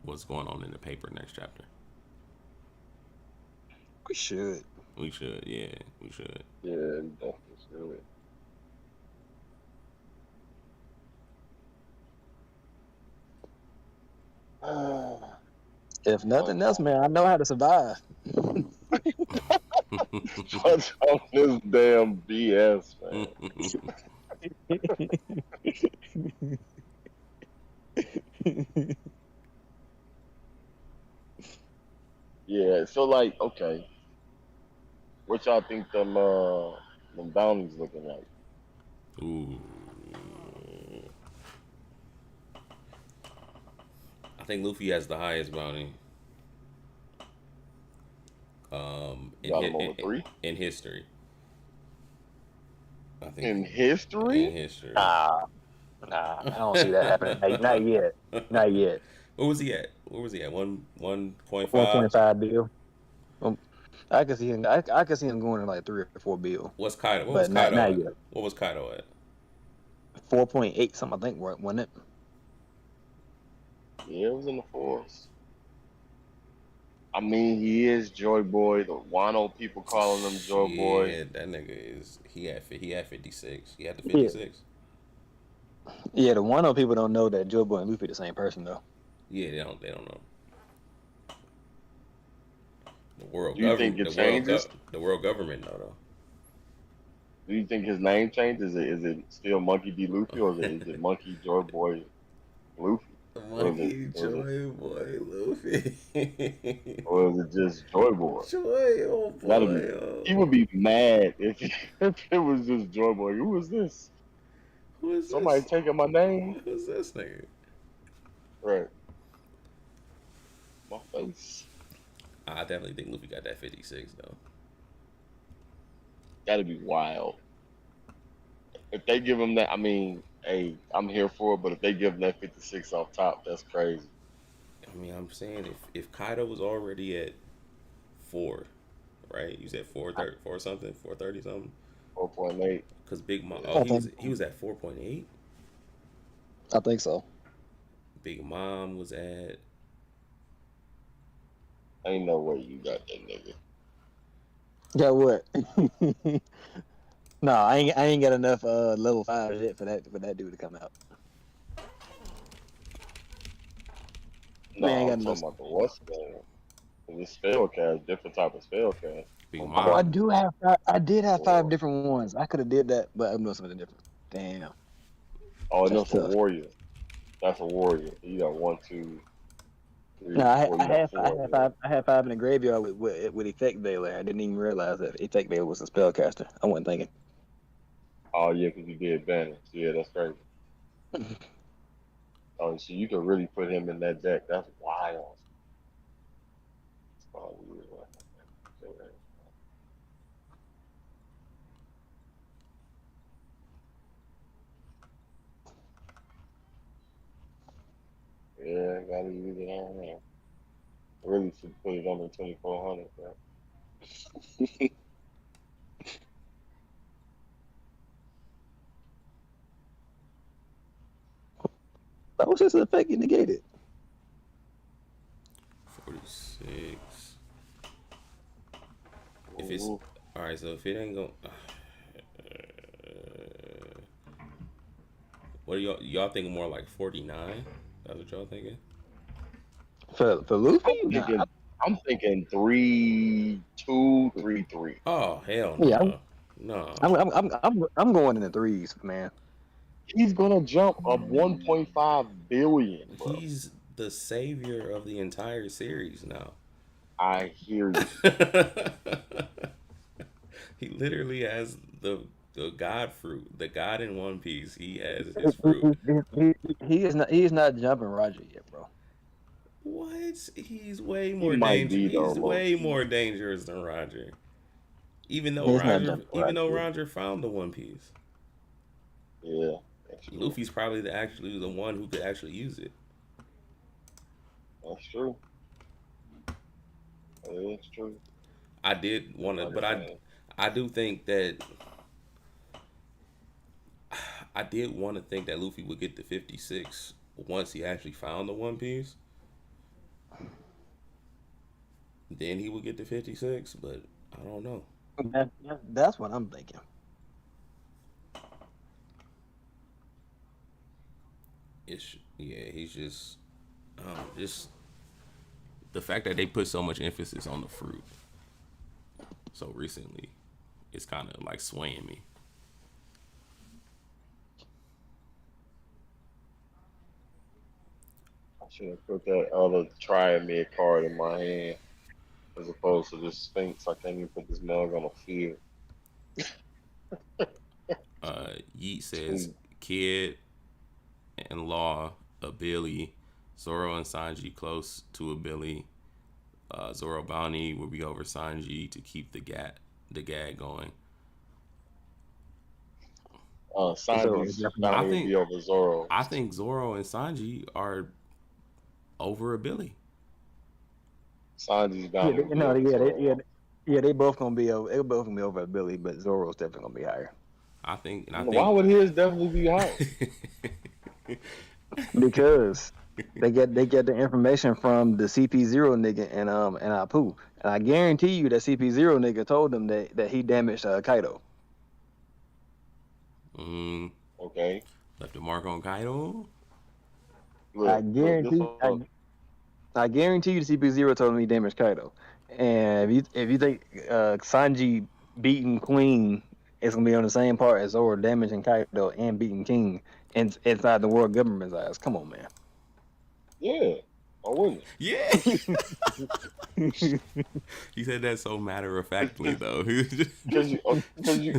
[SPEAKER 1] what's going on in the paper next chapter.
[SPEAKER 5] We should.
[SPEAKER 1] We should, yeah, we should.
[SPEAKER 3] Yeah, definitely should.
[SPEAKER 5] If nothing else, man, I know how to survive.
[SPEAKER 3] What's on this damn BS, man? Yeah, so like, okay, what y'all think them bounties looking like?
[SPEAKER 1] Ooh. I think Luffy has the highest bounty.
[SPEAKER 3] Got him over 3
[SPEAKER 1] in history. I think
[SPEAKER 3] in
[SPEAKER 1] in
[SPEAKER 3] history.
[SPEAKER 1] history.
[SPEAKER 5] Nah, I don't see that happening. Not yet. Not yet.
[SPEAKER 1] What was he at? What was he at? 1.5?
[SPEAKER 5] 1.5 bill. I could see him. I could see him going to like 3 or 4 bill,
[SPEAKER 1] What's Kaido? What was
[SPEAKER 5] but not
[SPEAKER 1] Kaido at?
[SPEAKER 5] yet.
[SPEAKER 1] What was Kaido at?
[SPEAKER 5] 4.8 something, I think, wasn't it?
[SPEAKER 3] Yeah, it was in the fours. I mean, he is Joy Boy. The Wano people calling him Joy Boy.
[SPEAKER 1] Yeah, that nigga is he had 56. He had the
[SPEAKER 5] Yeah.
[SPEAKER 1] 56.
[SPEAKER 5] Yeah, the Wano people don't know that Joe Boy and Luffy the same person though.
[SPEAKER 1] Yeah, they don't know. The world
[SPEAKER 3] Do you think
[SPEAKER 1] government.
[SPEAKER 3] it changes?
[SPEAKER 1] The world government though.
[SPEAKER 3] Do you think his name changes? Is it still Monkey D. Luffy, or is it Monkey Joy Boy Luffy?
[SPEAKER 1] Monkey Joy Boy Luffy.
[SPEAKER 3] Or is it just Joy Boy?
[SPEAKER 1] Joy, oh boy.
[SPEAKER 3] He would be mad if it was just Joy Boy. Who is this?
[SPEAKER 1] Who is
[SPEAKER 3] Somebody
[SPEAKER 1] this?
[SPEAKER 3] taking my name?
[SPEAKER 1] Who's this nigga?
[SPEAKER 3] Right. My face.
[SPEAKER 1] I definitely think Luffy got that 56 though.
[SPEAKER 3] That'd be wild. If they give him that, I mean, hey, I'm here for it. But if they give him that 56 off top, that's crazy.
[SPEAKER 1] I mean, I'm saying if Kaido was already at 4, right? You said 430, 4 something, 430 something.
[SPEAKER 3] 4.8.
[SPEAKER 1] Because Big Mom,
[SPEAKER 5] Yeah.
[SPEAKER 1] he was at 4.8.
[SPEAKER 5] I think so.
[SPEAKER 1] Big Mom was at.
[SPEAKER 3] Ain't no way you got that nigga.
[SPEAKER 5] Got what? No, I ain't got enough level 5 yet for that dude to come out.
[SPEAKER 3] No,
[SPEAKER 5] Man, I got
[SPEAKER 3] I'm talking about the what's name. This spell cast, different type of spell cast.
[SPEAKER 1] Big
[SPEAKER 5] Oh,
[SPEAKER 1] Mom.
[SPEAKER 5] I did have 5
[SPEAKER 3] Or,
[SPEAKER 5] different ones. I could have did that, but I'm doing something different. Damn,
[SPEAKER 3] oh,
[SPEAKER 5] that's
[SPEAKER 3] that's a
[SPEAKER 5] tough.
[SPEAKER 3] warrior. That's a warrior. You got 1, 2, 3,
[SPEAKER 5] No,
[SPEAKER 3] 4. You got 4.
[SPEAKER 5] I had 5 in the graveyard with Effect Veiler. I didn't even realize that Effect Veiler was a spellcaster. I wasn't thinking.
[SPEAKER 3] Oh yeah, because you did banish. Yeah, that's crazy. Oh, so you could really put him in that deck. That's wild. Oh, yeah, gotta use it on there. Really should put it on the 2400, bro.
[SPEAKER 5] That was just an effect you negated.
[SPEAKER 1] 46. If it's
[SPEAKER 3] Ooh.
[SPEAKER 1] all right, so if it ain't going, what are y'all thinking more like 49? That's what y'all thinking?
[SPEAKER 5] For Luffy?
[SPEAKER 3] I'm thinking 3, 2, 3, 3.
[SPEAKER 1] Oh hell no,
[SPEAKER 5] Yeah,
[SPEAKER 1] no.
[SPEAKER 5] I'm going in the 3s, man.
[SPEAKER 3] He's gonna jump up 1.5 billion, bro.
[SPEAKER 1] He's the savior of the entire series now.
[SPEAKER 3] I hear you.
[SPEAKER 1] He literally has the god fruit, the god in One Piece. He has his fruit.
[SPEAKER 5] He is not jumping Roger yet, bro.
[SPEAKER 1] What? He's way more
[SPEAKER 3] might be,
[SPEAKER 1] dangerous.
[SPEAKER 3] though,
[SPEAKER 1] He's way
[SPEAKER 3] low-key.
[SPEAKER 1] more dangerous than Roger. Even though
[SPEAKER 5] He's not
[SPEAKER 1] Roger,
[SPEAKER 5] jumping
[SPEAKER 1] even though
[SPEAKER 5] Roger.
[SPEAKER 1] Roger found the One Piece,
[SPEAKER 3] Yeah. That's true.
[SPEAKER 1] Luffy's probably actually the one who could actually use it.
[SPEAKER 3] That's true. It's true.
[SPEAKER 1] I did want to, but I do think that I did want to think that Luffy would get the 56 once he actually found the One Piece. Then he would get to 56, but I don't know.
[SPEAKER 5] That's what I'm thinking.
[SPEAKER 1] Yeah, he's just the fact that they put so much emphasis on the fruit so recently, it's kind of like swaying me.
[SPEAKER 3] I should have put that other Triad card in my hand as opposed to this Sphinx. I can't even put this mug on the field.
[SPEAKER 1] Yeet says Kid and Law a Billy, Zoro and Sanji close to a Billy. Zoro bounty will be over Sanji to keep the gag going.
[SPEAKER 5] So
[SPEAKER 3] Sanji's
[SPEAKER 1] I
[SPEAKER 3] bounty will
[SPEAKER 1] think
[SPEAKER 3] be over Zoro.
[SPEAKER 1] I think Zoro and Sanji are over a Billy.
[SPEAKER 3] Sanji's
[SPEAKER 5] yeah,
[SPEAKER 3] bounty will be
[SPEAKER 5] no,
[SPEAKER 3] over Zoro.
[SPEAKER 5] they both gonna be over. They both gonna be over Billy, but Zoro's definitely gonna be higher
[SPEAKER 1] I
[SPEAKER 3] Why
[SPEAKER 1] think
[SPEAKER 3] would his definitely be higher?
[SPEAKER 5] because they get the information from the CP0 nigga and Apu, and I guarantee you that CP0 nigga told them that he damaged Kaido.
[SPEAKER 1] mm,
[SPEAKER 3] Okay.
[SPEAKER 1] left a mark on Kaido.
[SPEAKER 5] I
[SPEAKER 3] Look, this
[SPEAKER 5] guarantee
[SPEAKER 3] one.
[SPEAKER 5] I guarantee you the CP0 told him he damaged Kaido. And if you think Sanji beating Queen is gonna be on the same part as Zoro damaging Kaido and beating King inside the world government's eyes, come on, man.
[SPEAKER 3] Yeah. I wouldn't.
[SPEAKER 1] Yeah, he said that so matter of factly though.
[SPEAKER 3] Because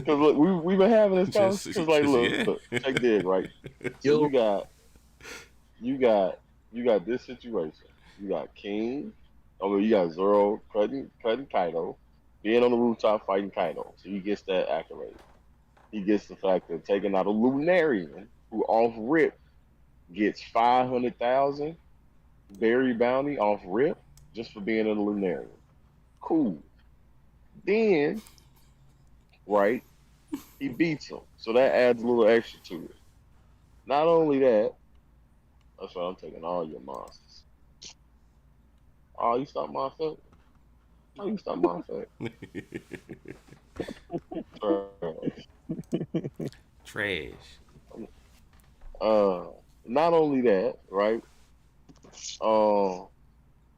[SPEAKER 3] look, we've been having this conversation. Because like,
[SPEAKER 1] Yeah.
[SPEAKER 3] look, take dig right. So
[SPEAKER 5] Yo,
[SPEAKER 3] you got, you got this situation. You got King. I mean, you got Zoro cutting Kaido, being on the rooftop fighting Kaido. So he gets that accolade. He gets the fact of taking out a Lunarian who off rip gets 500,000 berry bounty off rip just for being in a Lunarian. Cool. Then, right, he beats him. So that adds a little extra to it. Not only that, that's why I'm taking all your monsters. Oh, you stop my effect? Oh, you stop my effect?
[SPEAKER 1] Trash.
[SPEAKER 3] Uh, not only that, right? Uh,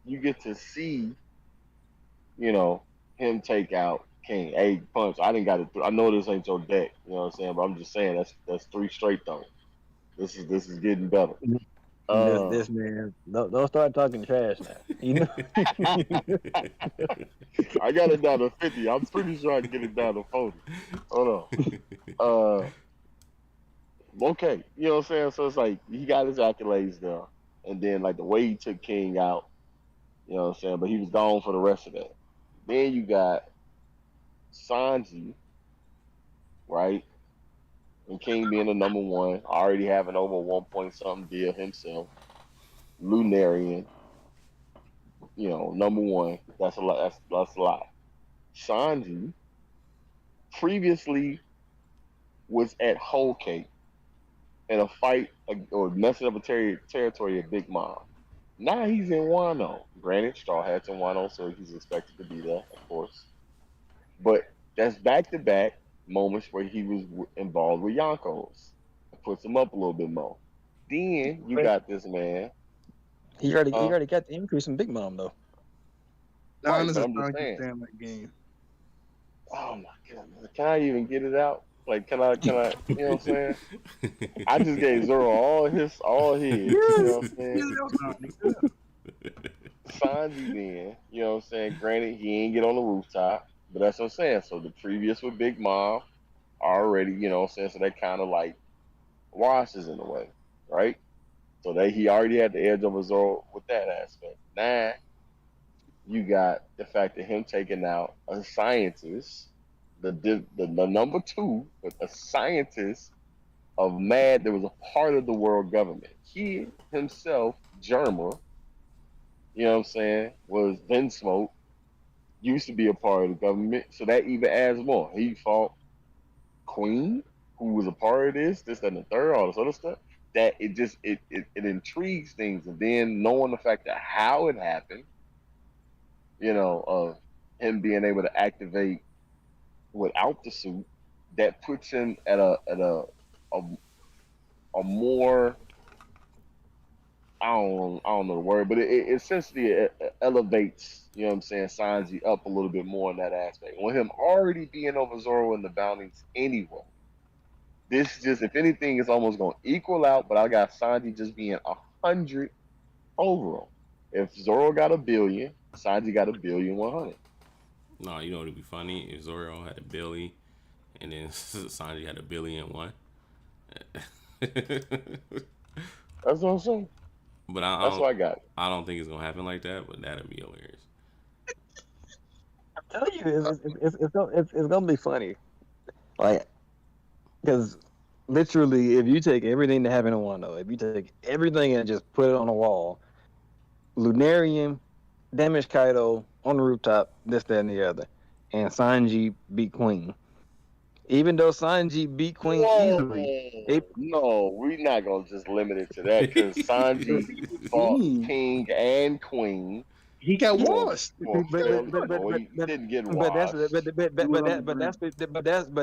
[SPEAKER 3] you get to see, you know, him take out King. Hey, punch! I didn't got it. I know this ain't your deck, you know what I'm saying, but I'm just saying that's three straight though. This is getting better. Uh,
[SPEAKER 5] this man, don't start talking trash now. You know.
[SPEAKER 3] I got it down to 50. I'm pretty sure I can get it down to 40. Hold on. Okay, you know what I'm saying? So it's like he got his accolades there, and then like the way he took King out, you know what I'm saying? But he was gone for the rest of that. Then you got Sanji, right? And King being the number one, already having over 1 point something deal himself. Lunarian, number one. That's a lot. That's a lot. Sanji previously was at Whole Cake in a fight or messing up a territory at Big Mom. Now he's in Wano. Granted, Straw Hat's in Wano, so he's expected to be there, of course. But that's back to back moments where he was involved with Yonkos. It puts him up a little bit more. Then you got this man.
[SPEAKER 5] He already got the increase in Big Mom though.
[SPEAKER 3] Right,
[SPEAKER 6] Giannis
[SPEAKER 3] but
[SPEAKER 6] is
[SPEAKER 3] I'm just
[SPEAKER 6] not
[SPEAKER 3] saying.
[SPEAKER 6] understand that game.
[SPEAKER 3] Oh my god, can I even get it out? Like, can I? You know what I'm saying? I just gave Zoro all his. You know what I'm saying? Sanji then, you know what I'm saying? Granted, he ain't get on the rooftop, but that's what I'm saying. So the previous with Big Mom already, you know what I'm saying? So that kind of like washes in a way, right? So that he already had the edge over Zoro with that aspect. Now you got the fact that him taking out a scientist, the number two, but a scientist of Mad that was a part of the world government. He himself, Germa, you know what I'm saying, was then Smoke, used to be a part of the government, so that even adds more. He fought Queen, who was a part of this, and the third, all this other stuff. That it just it intrigues things, and then knowing the fact that how it happened, of him being able to activate without the suit, that puts him at a, a more I don't know the word, but it essentially elevates, you know what I'm saying, Sanji up a little bit more in that aspect. With him already being over Zoro in the bounties anyway, this just, if anything, is almost going to equal out. But I got Sanji just being 100 over him. If Zoro got 1 billion, Sanji got 1,100,000,000.
[SPEAKER 1] No, you know what would be funny if Zoro had a Billy, and then Sanji had 1,000,000,001.
[SPEAKER 3] That's what I'm saying.
[SPEAKER 1] But I
[SPEAKER 3] That's
[SPEAKER 1] don't,
[SPEAKER 3] what I got.
[SPEAKER 1] I don't think it's gonna happen like that. But that'd be hilarious.
[SPEAKER 5] I'm telling you, it's gonna be funny. Like, because literally, if you take everything that happened in Wano, if you take everything and just put it on a wall, Lunarian, damage Kaido on the rooftop, this, that, and the other, and Sanji beat Queen. Even though Sanji beat Queen easily,
[SPEAKER 3] No, we're not gonna just limit it to that because Sanji fought King and Queen.
[SPEAKER 6] He got washed.
[SPEAKER 3] He didn't get
[SPEAKER 5] but
[SPEAKER 3] washed.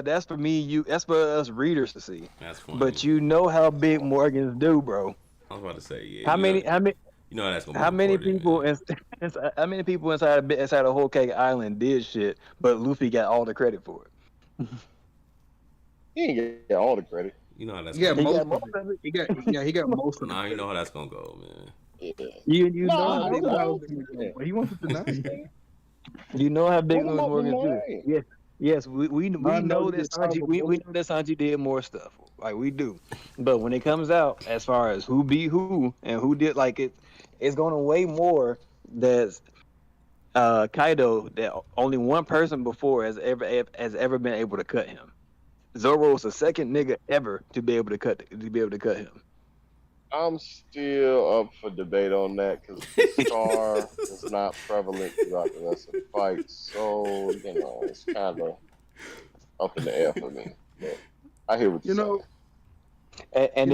[SPEAKER 5] that's for me. That's for us readers to see.
[SPEAKER 1] That's funny.
[SPEAKER 5] But you know how big Morgans do, bro.
[SPEAKER 1] I was about to say, yeah.
[SPEAKER 5] How many?
[SPEAKER 1] You know that's gonna be
[SPEAKER 5] How many
[SPEAKER 1] important,
[SPEAKER 5] people?
[SPEAKER 1] man.
[SPEAKER 5] How many people inside of Whole Cake Island did shit, but Luffy got all the credit for it.
[SPEAKER 3] He ain't get all the credit.
[SPEAKER 1] You know how that's
[SPEAKER 6] He got
[SPEAKER 1] gonna
[SPEAKER 6] most of it. He got most of it.
[SPEAKER 1] Nah, you know how that's gonna go, man.
[SPEAKER 3] Yeah.
[SPEAKER 5] You
[SPEAKER 3] No,
[SPEAKER 5] know how big
[SPEAKER 6] He wants it to deny.
[SPEAKER 5] you know how big
[SPEAKER 3] Put him
[SPEAKER 5] Lewis
[SPEAKER 3] up with
[SPEAKER 5] Morgans do.
[SPEAKER 3] mine.
[SPEAKER 5] Yes, we
[SPEAKER 6] I
[SPEAKER 5] know
[SPEAKER 6] know
[SPEAKER 5] that
[SPEAKER 6] this
[SPEAKER 5] Sanji we know that Sanji did more stuff. Like we do. But when it comes out as far as who beat who and who did it's gonna weigh more that Kaido that only one person before has ever been able to cut him. Zoro was the second nigga ever to be able to cut him.
[SPEAKER 3] I'm still up for debate on that because Scar is not prevalent throughout the rest of the fight. So, it's kind of up in the air for me. But I hear what you're saying.
[SPEAKER 5] And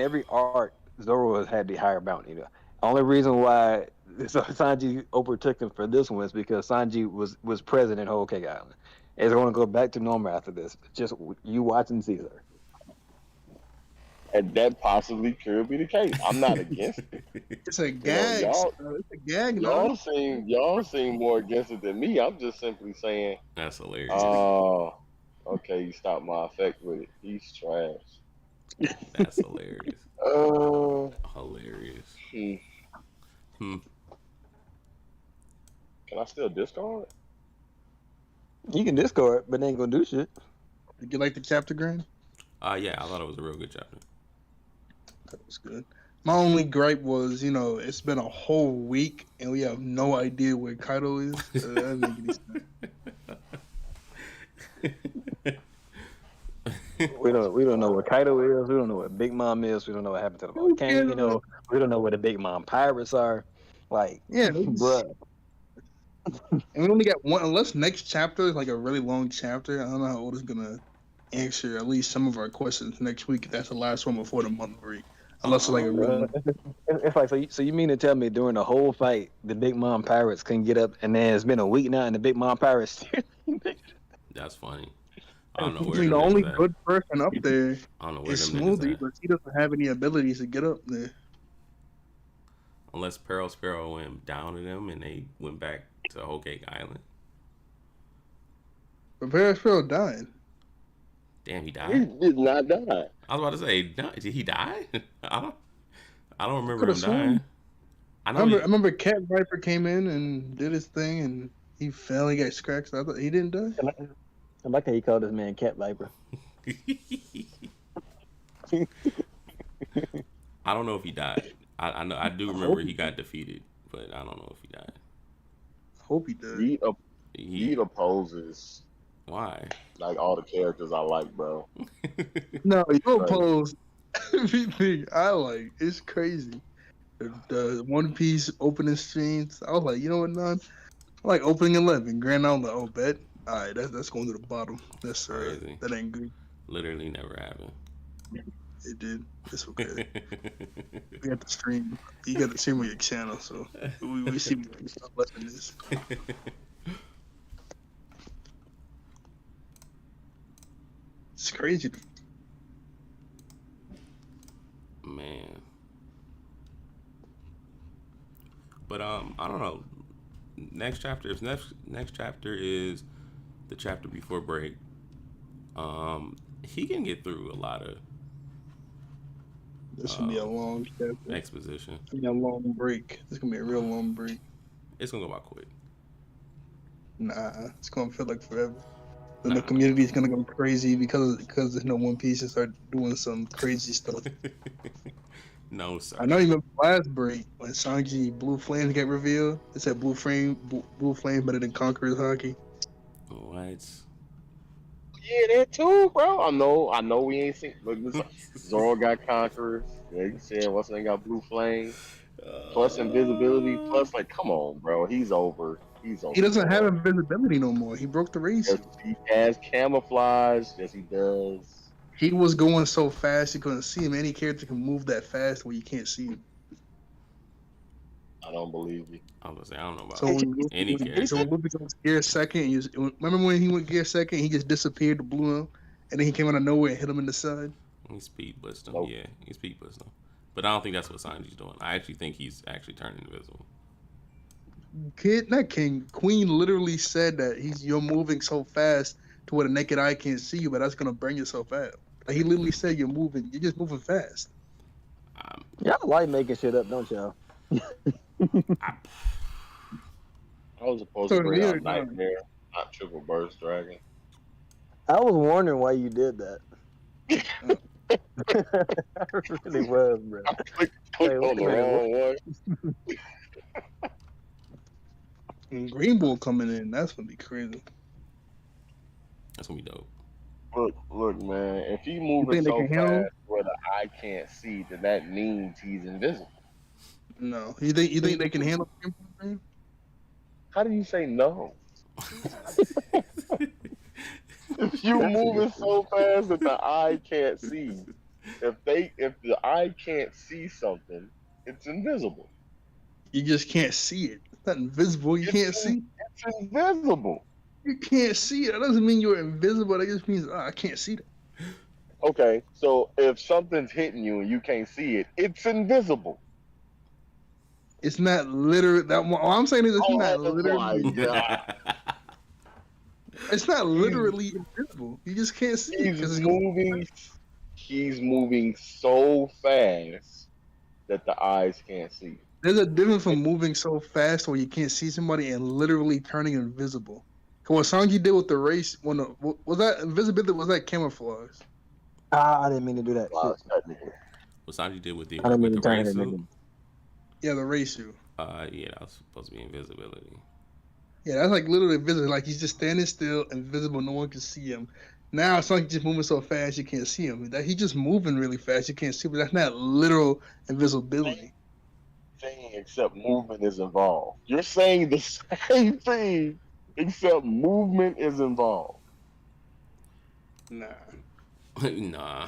[SPEAKER 5] every arc, Zoro has had the higher bounty. Only reason why Sanji overtook him for this one is because Sanji was present in Whole Cake Island. It's going to go back to normal after this. Just you watching Caesar.
[SPEAKER 3] And that possibly could be the case. I'm not against it.
[SPEAKER 6] It's a gag. It's a gag.
[SPEAKER 3] Y'all seem more against it than me. I'm just simply saying.
[SPEAKER 1] That's hilarious.
[SPEAKER 3] Oh, okay. You stopped my effect with it. He's trash.
[SPEAKER 1] That's hilarious. Hilarious.
[SPEAKER 3] Can I still discard?
[SPEAKER 5] You can discard, but they ain't gonna do shit.
[SPEAKER 6] Did you like the chapter, Grand?
[SPEAKER 1] Yeah, I thought it was a real good chapter.
[SPEAKER 6] That was good. My only gripe was, it's been a whole week and we have no idea where Kaido is. That doesn't make any sense.
[SPEAKER 5] We don't know where Kaido is. We don't know what Big Mom is. We don't know what happened to the volcano. We don't know where the Big Mom pirates are. Like,
[SPEAKER 6] yeah,
[SPEAKER 5] bruh.
[SPEAKER 6] And we only got one. Unless next chapter is like a really long chapter, I don't know how Oda's gonna answer at least some of our questions next week. That's the last one before the month break. Unless it's like a real.
[SPEAKER 5] It's like so. You mean to tell me during the whole fight, the Big Mom pirates couldn't get up, and then it's been a week now, and the Big Mom pirates.
[SPEAKER 1] That's funny. I don't know where
[SPEAKER 6] the only good person up there
[SPEAKER 1] I don't know where
[SPEAKER 6] is
[SPEAKER 1] them niggas
[SPEAKER 6] Smoothie,
[SPEAKER 1] at.
[SPEAKER 6] but he doesn't have any abilities to get up there.
[SPEAKER 1] Unless Pearl Sparrow went down to them and they went back to Whole Cake Island.
[SPEAKER 6] But Periscope died.
[SPEAKER 1] Damn, he died.
[SPEAKER 3] He did not die.
[SPEAKER 1] I was about to say, did he die? I don't remember him
[SPEAKER 6] Could've sworn.
[SPEAKER 1] dying.
[SPEAKER 6] I remember Cat Viper came in and did his thing, and he fell. He got scratched. I thought he didn't die.
[SPEAKER 5] I like how he called this man Cat Viper.
[SPEAKER 1] I don't know if he died. I know I do remember he got defeated, but I don't know if he died.
[SPEAKER 6] Hope he did.
[SPEAKER 3] He opposes
[SPEAKER 1] Why?
[SPEAKER 3] like all the characters I like, bro.
[SPEAKER 6] No, you oppose everything I like. It's crazy. The One Piece opening streams. I was like, you know what, none. I like opening 11. Grand on the bet. All right, that's going to the bottom. That's
[SPEAKER 1] Crazy.
[SPEAKER 6] that ain't good.
[SPEAKER 1] Literally never happened.
[SPEAKER 6] It did. It's okay. We got the stream. You got the stream on your channel, so we see less than this. It's crazy.
[SPEAKER 1] Man. But I don't know. Next chapter is the chapter before break. He can get through a lot of
[SPEAKER 6] This will be a long chapter.
[SPEAKER 1] exposition.
[SPEAKER 6] It's gonna be a long break. It's gonna be a real long break.
[SPEAKER 1] It's gonna go by quick.
[SPEAKER 6] Nah, it's gonna feel like forever. Then the community is gonna go crazy because there's no One Piece and start doing some crazy stuff.
[SPEAKER 1] No, sir.
[SPEAKER 6] I know you remember last break when Sanji Blue Flames get revealed. It said Blue Flame better than Conqueror's Hockey.
[SPEAKER 1] What?
[SPEAKER 3] Yeah, that too, bro. I know we ain't seen. Look, Zoro got Conquerors. Yeah, you said what's name got Blue Flame. Plus invisibility. Plus, like, come on, bro. He's over. He's over.
[SPEAKER 6] He doesn't have invisibility no more. He broke the race.
[SPEAKER 3] Yes, he has camouflage. Yes, he does.
[SPEAKER 6] He was going so fast you couldn't see him. Any character can move that fast where you can't see him.
[SPEAKER 3] I don't believe you.
[SPEAKER 1] I was gonna say I don't know about
[SPEAKER 6] So when
[SPEAKER 1] any character.
[SPEAKER 6] So when Luffy goes gear second, remember when he went gear second? He just disappeared to blue him, and then he came out of nowhere and hit him in the side.
[SPEAKER 1] He speed blitzed him.
[SPEAKER 3] Nope.
[SPEAKER 1] Yeah, he speed blitzed him. But I don't think that's what Sanji's doing. I actually think he's actually turning invisible.
[SPEAKER 6] Queen literally said that you're moving so fast to where the naked eye can't see you, but that's gonna burn yourself out. Like, he literally said you're just moving fast.
[SPEAKER 5] Y'all like making shit up, don't y'all?
[SPEAKER 3] I was supposed to bring out Nightmare, not Triple Burst Dragon.
[SPEAKER 5] I was wondering why you did that. I really was, bro.
[SPEAKER 3] I clicked on the wrong one.
[SPEAKER 6] And Green Bull coming in, that's gonna be crazy.
[SPEAKER 1] That's gonna be dope.
[SPEAKER 3] Look, man. If he moving so fast where the eye can't see, then that means he's invisible.
[SPEAKER 6] No, you think they can handle Green Bull?
[SPEAKER 3] How do you say no? If you moving so fast that the eye can't see, if the eye can't see something, it's invisible.
[SPEAKER 6] You just can't see it. It's not invisible. You can't see.
[SPEAKER 3] It's invisible.
[SPEAKER 6] You can't see it. That doesn't mean you're invisible. That just means I can't see that.
[SPEAKER 3] Okay, so if something's hitting you and you can't see it, it's invisible.
[SPEAKER 6] It's not literally that. What I'm saying is it's not literally. It's not literally invisible. You just can't see it because
[SPEAKER 3] He's moving so fast that the eyes can't see it.
[SPEAKER 6] There's a difference from moving so fast where you can't see somebody and literally turning invisible. What Sanji did with the race, was that invisibility? Was that camouflage?
[SPEAKER 5] I didn't mean to do that.
[SPEAKER 1] What Sanji did with the
[SPEAKER 5] I didn't mean to turn
[SPEAKER 1] race
[SPEAKER 5] it
[SPEAKER 1] suit?
[SPEAKER 5] into.
[SPEAKER 6] Yeah, the race suit.
[SPEAKER 1] Yeah, that was supposed to be invisibility.
[SPEAKER 6] Yeah, that's like literally invisible. Like he's just standing still, invisible. No one can see him. Now Sanji just moving so fast you can't see him. He just moving really fast. You can't see, but that's not literal invisibility.
[SPEAKER 3] Thing except movement is involved. You're saying the same thing except movement is involved.
[SPEAKER 6] Nah.
[SPEAKER 1] Nah.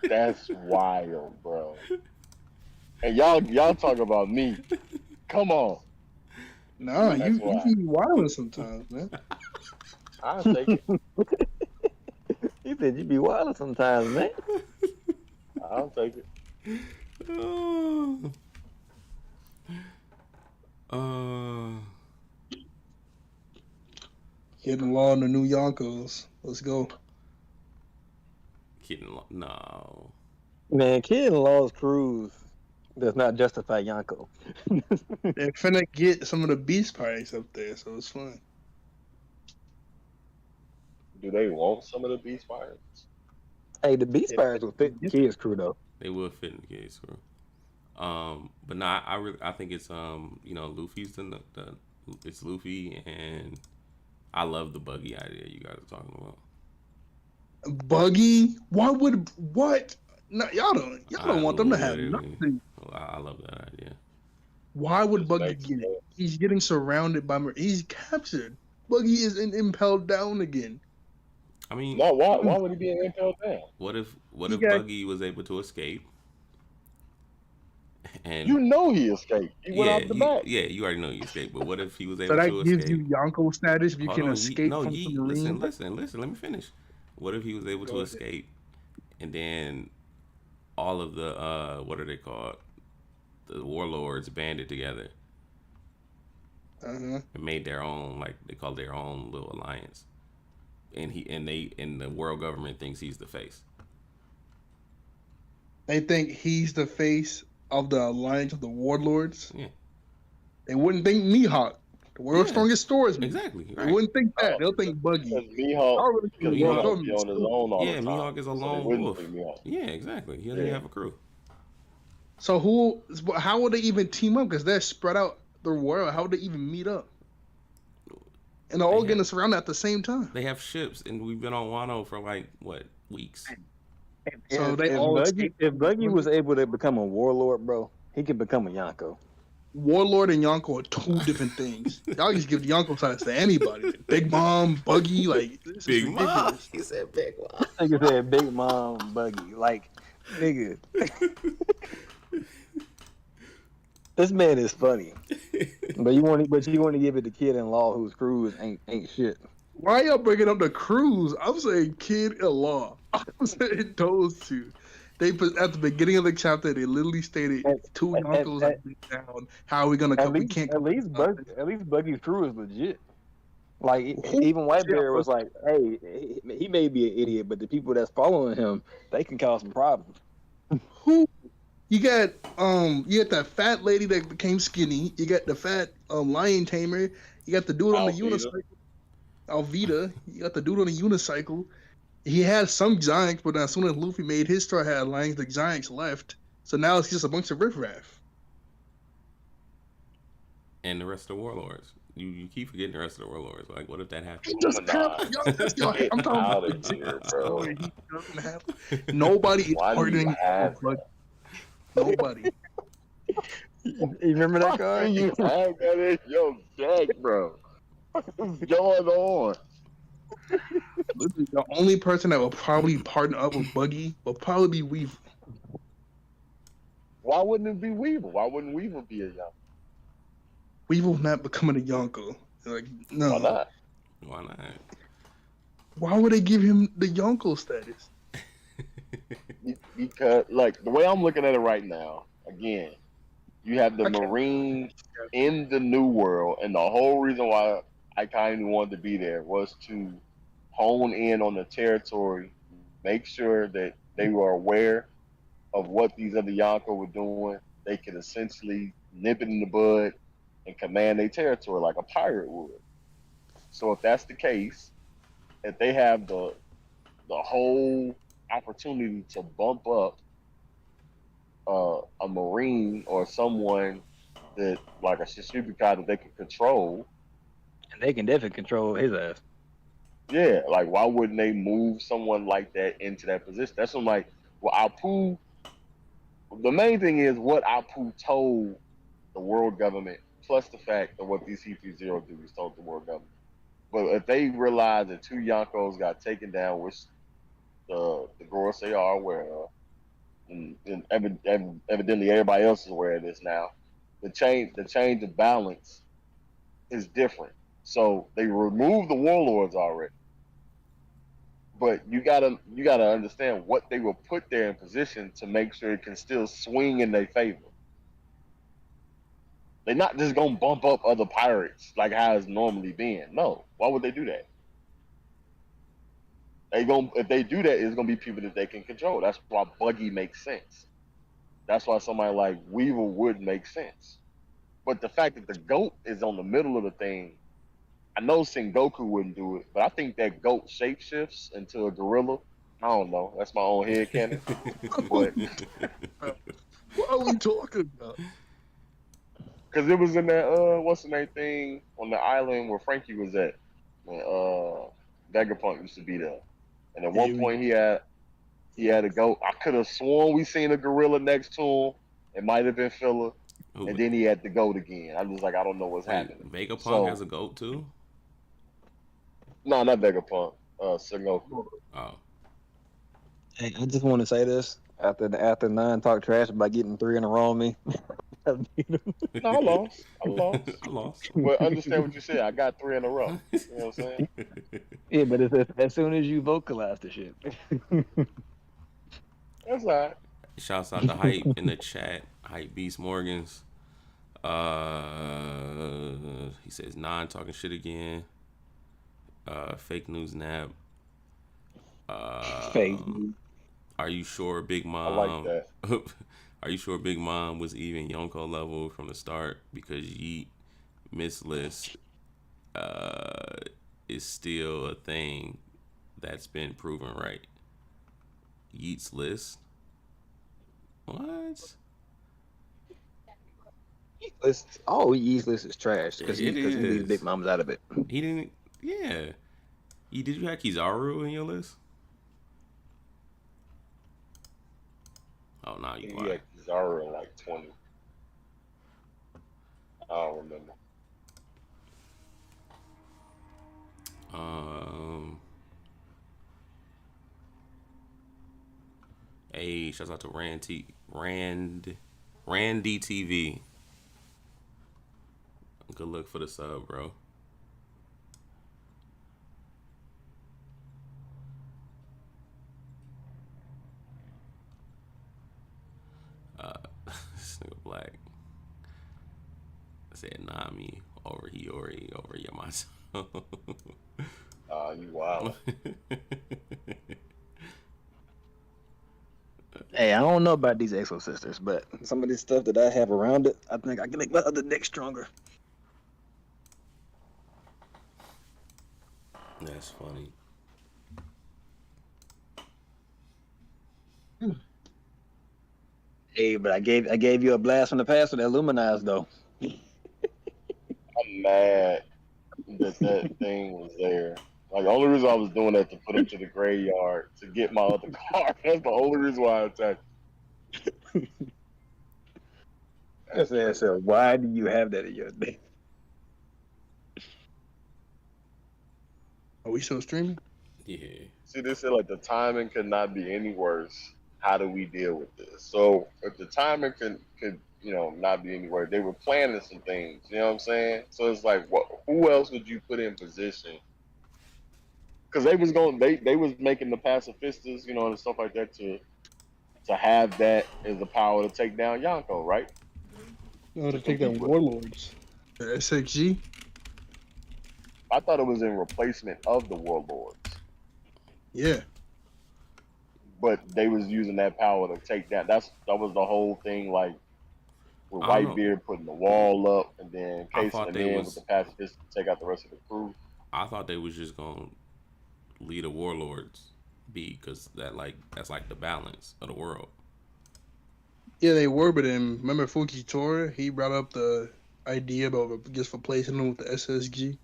[SPEAKER 3] That's wild, bro. And y'all talk about me. Come on.
[SPEAKER 6] Nah, you be wild sometimes, man.
[SPEAKER 3] I'll take it.
[SPEAKER 5] You said you be wild sometimes, man.
[SPEAKER 3] I'll take it.
[SPEAKER 6] Getting law in the new Yonkos. Let's go.
[SPEAKER 1] No.
[SPEAKER 5] Man, Kid and Law's cruise does not justify Yonko.
[SPEAKER 6] They're finna get some of the beast pirates up there, so it's fun.
[SPEAKER 3] Do they want some of the beast pirates?
[SPEAKER 5] Hey, the beast pirates will fit the Kid's crew though.
[SPEAKER 1] They will fit in the Kid's crew. But nah, I think it's Luffy's it's Luffy, and I love the Buggy idea you guys are talking about.
[SPEAKER 6] Buggy? What? No, y'all don't want them to have nothing.
[SPEAKER 1] I love that idea.
[SPEAKER 6] Why would Buggy get it? He's getting surrounded by. He's captured. Buggy is impelled down again.
[SPEAKER 1] I mean,
[SPEAKER 3] No, why would he be impaled down?
[SPEAKER 1] what if
[SPEAKER 6] He got
[SPEAKER 1] Buggy was able to escape and
[SPEAKER 3] You know he escaped. He went
[SPEAKER 1] yeah,
[SPEAKER 3] out the back.
[SPEAKER 1] you already know he escaped. But what if he was
[SPEAKER 6] so
[SPEAKER 1] able
[SPEAKER 6] that
[SPEAKER 1] to
[SPEAKER 6] gives you
[SPEAKER 1] escape?
[SPEAKER 6] Yonko status if you
[SPEAKER 1] Hold
[SPEAKER 6] can
[SPEAKER 1] on,
[SPEAKER 6] escape from
[SPEAKER 1] listen,
[SPEAKER 6] submarine.
[SPEAKER 1] listen. Let me finish. What if he was able
[SPEAKER 6] Go
[SPEAKER 1] to
[SPEAKER 6] ahead.
[SPEAKER 1] escape, and then all of the what are they called? The warlords banded together
[SPEAKER 6] Uh-huh.
[SPEAKER 1] and made their own, like they call their own little alliance, and the world government thinks he's the face.
[SPEAKER 6] They think he's the face of the alliance of the warlords.
[SPEAKER 1] Yeah,
[SPEAKER 6] They wouldn't think Mihawk, the world's
[SPEAKER 1] yeah,
[SPEAKER 6] strongest swordsman.
[SPEAKER 1] exactly.
[SPEAKER 6] They
[SPEAKER 1] Right.
[SPEAKER 6] wouldn't think that.
[SPEAKER 3] Oh,
[SPEAKER 6] They'll think Buggy.
[SPEAKER 3] because
[SPEAKER 6] I
[SPEAKER 3] Mihawk,
[SPEAKER 6] really think
[SPEAKER 3] because
[SPEAKER 6] the world
[SPEAKER 1] Mihawk,
[SPEAKER 3] Mihawk be
[SPEAKER 6] government is
[SPEAKER 3] on his
[SPEAKER 6] stupid.
[SPEAKER 3] own all
[SPEAKER 1] Yeah,
[SPEAKER 3] the time.
[SPEAKER 1] Mihawk is a
[SPEAKER 3] So they
[SPEAKER 1] lone
[SPEAKER 3] wouldn't
[SPEAKER 1] wolf.
[SPEAKER 3] think Mihawk.
[SPEAKER 1] Yeah, exactly. He doesn't
[SPEAKER 3] Yeah.
[SPEAKER 1] have a crew.
[SPEAKER 6] So how would they even team up? Because they're spread out the world. How would they even meet up? And they're all
[SPEAKER 1] They
[SPEAKER 6] getting
[SPEAKER 1] have-
[SPEAKER 6] surrounded at the same time.
[SPEAKER 1] They have ships, and we've been on Wano for like what, weeks?
[SPEAKER 6] So
[SPEAKER 5] if,
[SPEAKER 6] they
[SPEAKER 5] if
[SPEAKER 6] all
[SPEAKER 5] Buggy,
[SPEAKER 6] escape
[SPEAKER 5] if
[SPEAKER 6] from
[SPEAKER 5] Buggy
[SPEAKER 6] the
[SPEAKER 5] was able to become a warlord, bro, he could become a Yonko.
[SPEAKER 6] Warlord and Yonko are two different things. Y'all just give the Yonko status to anybody. Big Mom, Buggy, like this is
[SPEAKER 1] Big Mom.
[SPEAKER 6] ridiculous.
[SPEAKER 1] He said Big Mom.
[SPEAKER 5] Nigga said Big Mom Buggy. Like, nigga, this man is funny. But you want to give it to kid in law whose crews ain't shit.
[SPEAKER 6] Why y'all bringing up the crews? I'm saying kid in law. I'm saying those two. They put at the beginning of the chapter. They literally stated two Yonkos are down. How are we gonna come? We can't.
[SPEAKER 5] At least Buggy's crew is legit. Like
[SPEAKER 6] Who-
[SPEAKER 5] even Whitebeard was like, hey, he may be an idiot, but the people that's following him, they can cause some problems.
[SPEAKER 6] Who? You got that fat lady that became skinny. You got the fat lion tamer. You got the dude on the
[SPEAKER 3] Alvida.
[SPEAKER 6] unicycle. Alvida. You got the dude on the unicycle. He had some giants, but as soon as Luffy made his Straw Hat Alliance, the giants left. So now it's just a bunch of riffraff.
[SPEAKER 1] And the rest of the warlords. You keep forgetting the rest of the warlords. Like, what if that happened?
[SPEAKER 6] Just
[SPEAKER 3] Nah.
[SPEAKER 6] I'm talking
[SPEAKER 3] Out
[SPEAKER 6] about
[SPEAKER 3] of
[SPEAKER 6] the
[SPEAKER 3] here, bro.
[SPEAKER 6] He doesn't have. Nobody is
[SPEAKER 3] Why do you
[SPEAKER 6] pardoning
[SPEAKER 3] have
[SPEAKER 6] but nobody.
[SPEAKER 5] You remember that card?
[SPEAKER 3] You have that in your deck, bro. What's going on?
[SPEAKER 6] Literally, the only person that will probably partner up with Buggy will probably be Weaver.
[SPEAKER 3] Why wouldn't it be Weaver? Why wouldn't Weaver be a young?
[SPEAKER 6] Weaver not becoming a Yonko. Like, no.
[SPEAKER 3] Why not?
[SPEAKER 1] Why not?
[SPEAKER 6] Why would they give him the Yonko status?
[SPEAKER 3] Because, like, the way I'm looking at it right now, again, you have the
[SPEAKER 6] Okay.
[SPEAKER 3] Marines in the New World, and the whole reason why I kind of wanted to be there was to hone in on the territory, make sure that they were aware of what these other Yonko were doing. They could essentially nip it in the bud and command their territory like a pirate would. So if that's the case, if they have the whole opportunity to bump up a Marine or someone that like a Shichibukai that they can control,
[SPEAKER 5] And they can definitely control his ass.
[SPEAKER 3] yeah, like why wouldn't they move someone like that into that position? That's what I'm like, well, Apu, the main thing is what Apu told the world government, plus the fact of what these C30 dudes told the world government. But if they realize that two Yonkos got taken down, which the girls they are aware of, and evidently everybody else is aware of this now, the change of balance is different. So they removed the warlords already. But you gotta understand what they will put there in position to make sure it can still swing in their favor. They're not just gonna bump up other pirates like how it's normally been. No, why would they do that? If they do that, it's gonna be people that they can control. That's why Buggy makes sense. That's why somebody like Weaver would make sense. But the fact that the goat is on the middle of the thing, I know Sengoku wouldn't do it, but I think that goat shapeshifts into a gorilla. I don't know. That's my own head canon. But
[SPEAKER 6] What are we talking about?
[SPEAKER 3] because it was in that what's the name thing on the island where Frankie was at when Vegapunk used to be there, and at one point he had a goat. I could have sworn we seen a gorilla next to him. It might have been filler, and then he had the goat again. I'm just like, I don't know what's happening.
[SPEAKER 1] Vegapunk
[SPEAKER 3] So-
[SPEAKER 1] has a goat too.
[SPEAKER 3] No, not Vegapunk. Sengoku.
[SPEAKER 1] Oh,
[SPEAKER 5] Hey, I just want to say this after nine talk trash about getting 3 in a row on me. I beat him.
[SPEAKER 3] No, I lost. I lost.
[SPEAKER 1] I lost.
[SPEAKER 3] But understand what you said. I got 3 in a row. You know what I'm saying?
[SPEAKER 5] Yeah, but it's as soon as you vocalize the shit.
[SPEAKER 3] That's all right.
[SPEAKER 1] Shouts out to Hype in the chat. Hype Beast Morgans. He says non talking shit again. Fake news nap.
[SPEAKER 5] Fake.
[SPEAKER 1] Are you sure Big
[SPEAKER 3] I
[SPEAKER 1] Mom?
[SPEAKER 3] like that.
[SPEAKER 1] Are you sure Big Mom was even Yonko level from the start? Because Yeet Miss List is still a thing that's been proven right. Yeet's List? What?
[SPEAKER 5] Yeast list is trash because he
[SPEAKER 1] It
[SPEAKER 5] leaves
[SPEAKER 1] is.
[SPEAKER 5] Big Mom's out of it.
[SPEAKER 1] He didn't. Yeah. Did you have Kizaru in your list? Oh, no, you
[SPEAKER 3] He
[SPEAKER 1] quiet.
[SPEAKER 3] had Kizaru in like 20. I don't remember.
[SPEAKER 1] Hey, shouts out to Randy TV. Good look for the sub, bro. This nigga Black said Nami over Hiyori over Yamato.
[SPEAKER 3] You wild.
[SPEAKER 5] Hey, I don't know about these Exo sisters, but some of this stuff that I have around it, I think I can make my other deck stronger.
[SPEAKER 1] That's funny.
[SPEAKER 5] Hey, but I gave you a blast from the past with that Luminize though.
[SPEAKER 3] I'm mad that thing was there. Like, the only reason I was doing that to put him to the graveyard to get my other card. That's the only reason why I attacked.
[SPEAKER 5] I said, so why do you have that in your deck?
[SPEAKER 6] Are we still streaming?
[SPEAKER 1] Yeah.
[SPEAKER 3] See, they said like the timing could not be any worse. How do we deal with this? So if the timing could not be any worse, they were planning some things. You know what I'm saying? So it's like, who else would you put in position? Because they was making the pacifistas, and stuff like that to have that as the power to take down Yonko, right?
[SPEAKER 6] No, to take down Warlords. The SXG?
[SPEAKER 3] I thought it was in replacement of the Warlords.
[SPEAKER 6] Yeah.
[SPEAKER 3] But they was using that power to take down. That was the whole thing, like with Whitebeard putting the wall up and then casing them in with the pacifists to take out the rest of the crew.
[SPEAKER 1] I thought they was just gonna lead the warlords be, because that's like the balance of the world.
[SPEAKER 6] Yeah, they were, but then remember Fujitora? He brought up the idea about just replacing them with the SSG.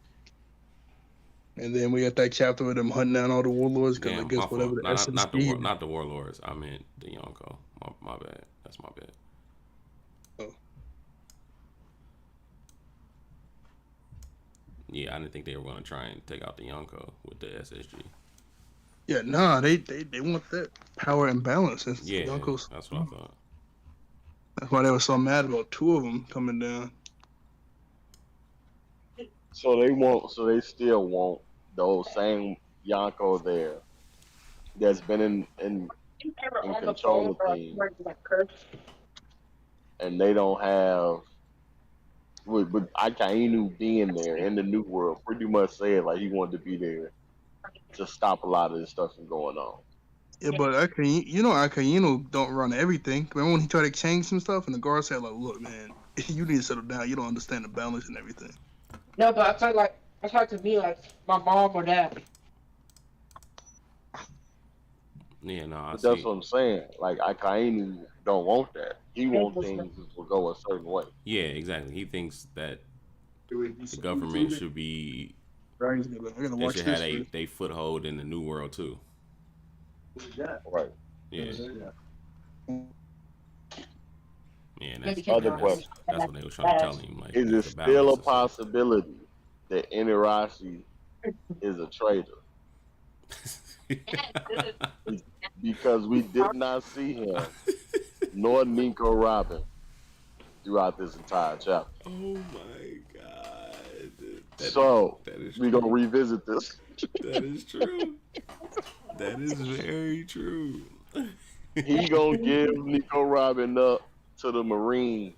[SPEAKER 6] And then we got that chapter with them hunting down all the warlords. Because I guess whatever the SSG.
[SPEAKER 1] Not the warlords. I meant the Yonko. My bad. That's my bad.
[SPEAKER 6] Oh.
[SPEAKER 1] Yeah, I didn't think they were gonna try and take out the Yonko with the SSG.
[SPEAKER 6] Yeah, nah, they want that power and balance.
[SPEAKER 1] Yeah,
[SPEAKER 6] Yonkos.
[SPEAKER 1] that's what I thought.
[SPEAKER 6] That's why they were so mad about 2 of them coming down.
[SPEAKER 3] So they still want those same Yonko there that's been in control of things, and they don't have with Akainu being there in the new world. Pretty much said like he wanted to be there to stop a lot of this stuff from going on.
[SPEAKER 6] Yeah, but Akainu don't run everything. Remember when he tried to change some stuff, and the guard said, like, look, man, you need to settle down. You don't understand the balance and everything.
[SPEAKER 4] No, but I talk to me like my mom or dad.
[SPEAKER 1] Yeah, no,
[SPEAKER 3] That's what I'm saying. Like Akainu don't want that. He wants things to go a certain way.
[SPEAKER 1] Yeah, exactly. He thinks that the government should be.
[SPEAKER 6] I gotta watch
[SPEAKER 1] should
[SPEAKER 6] this.
[SPEAKER 1] have a foothold in the new world too.
[SPEAKER 3] Right.
[SPEAKER 1] Yeah. Yeah, and that's
[SPEAKER 3] Other question.
[SPEAKER 1] That's what they were trying to tell him. Like,
[SPEAKER 3] is it still a possibility that Inarashi is a traitor? because we did not see him nor Nico Robin throughout this entire chapter.
[SPEAKER 1] Oh my god.
[SPEAKER 3] So
[SPEAKER 1] that is
[SPEAKER 3] we
[SPEAKER 1] true.
[SPEAKER 3] gonna revisit this.
[SPEAKER 1] That is true. That is very true.
[SPEAKER 3] He gonna give Nico Robin up to the Marines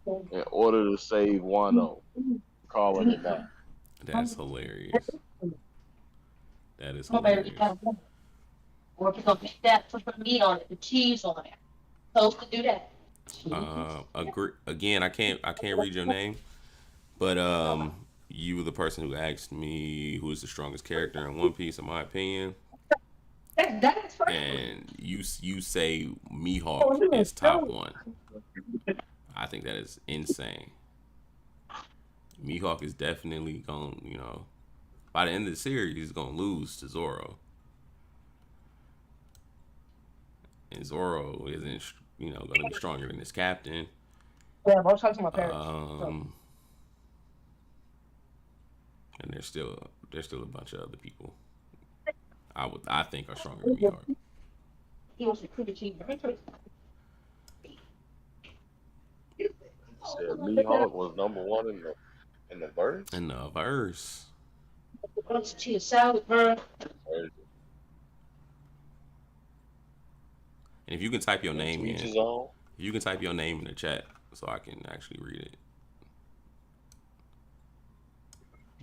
[SPEAKER 3] in order to save Wano, calling it that.
[SPEAKER 1] That's hilarious. That is
[SPEAKER 4] Oh, baby,
[SPEAKER 1] hilarious.
[SPEAKER 4] or if you're gonna get that, put some meat on it, the cheese on it. Supposed to do that.
[SPEAKER 1] Again, I can't read your name, but you were the person who asked me who is the strongest character in One Piece, in my opinion,
[SPEAKER 4] That's first.
[SPEAKER 1] and you say Mihawk is top one. I think that is insane. Mihawk is definitely going, by the end of the series, he's going to lose to Zoro. And Zoro isn't, going to be stronger than his captain.
[SPEAKER 4] Yeah, I was talking to my parents.
[SPEAKER 1] And there's still a bunch of other people I think are stronger than Mihawk.
[SPEAKER 4] He wants to cook a cheeseburger.
[SPEAKER 3] Said Mihawk was number one in the verse.
[SPEAKER 1] In the verse.
[SPEAKER 4] Wants to cheese salad, bro.
[SPEAKER 1] And if you can type your name in, you can type your name in the chat so I can actually read it.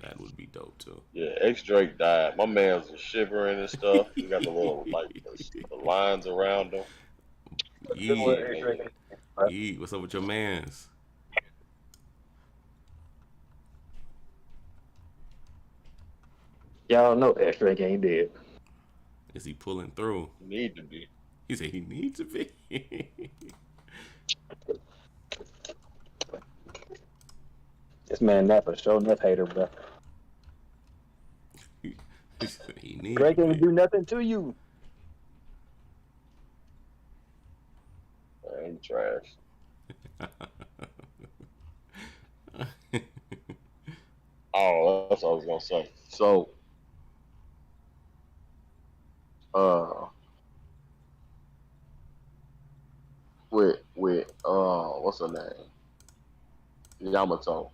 [SPEAKER 1] That would be dope too.
[SPEAKER 3] Yeah, X Drake died. My man's was shivering and stuff. He got the little the lines around him.
[SPEAKER 1] What's up with your mans?
[SPEAKER 5] Y'all know X-Ray ain't dead.
[SPEAKER 1] Is he pulling through?
[SPEAKER 3] Need to be.
[SPEAKER 1] He said he needs to be.
[SPEAKER 5] This man not for sure enough hater, bro.
[SPEAKER 1] He needs
[SPEAKER 5] Drake
[SPEAKER 1] to
[SPEAKER 5] ain't
[SPEAKER 1] be.
[SPEAKER 5] do nothing to you.
[SPEAKER 3] Man, trash. Oh, that's what I was gonna say. So, with what's her name? Yamato.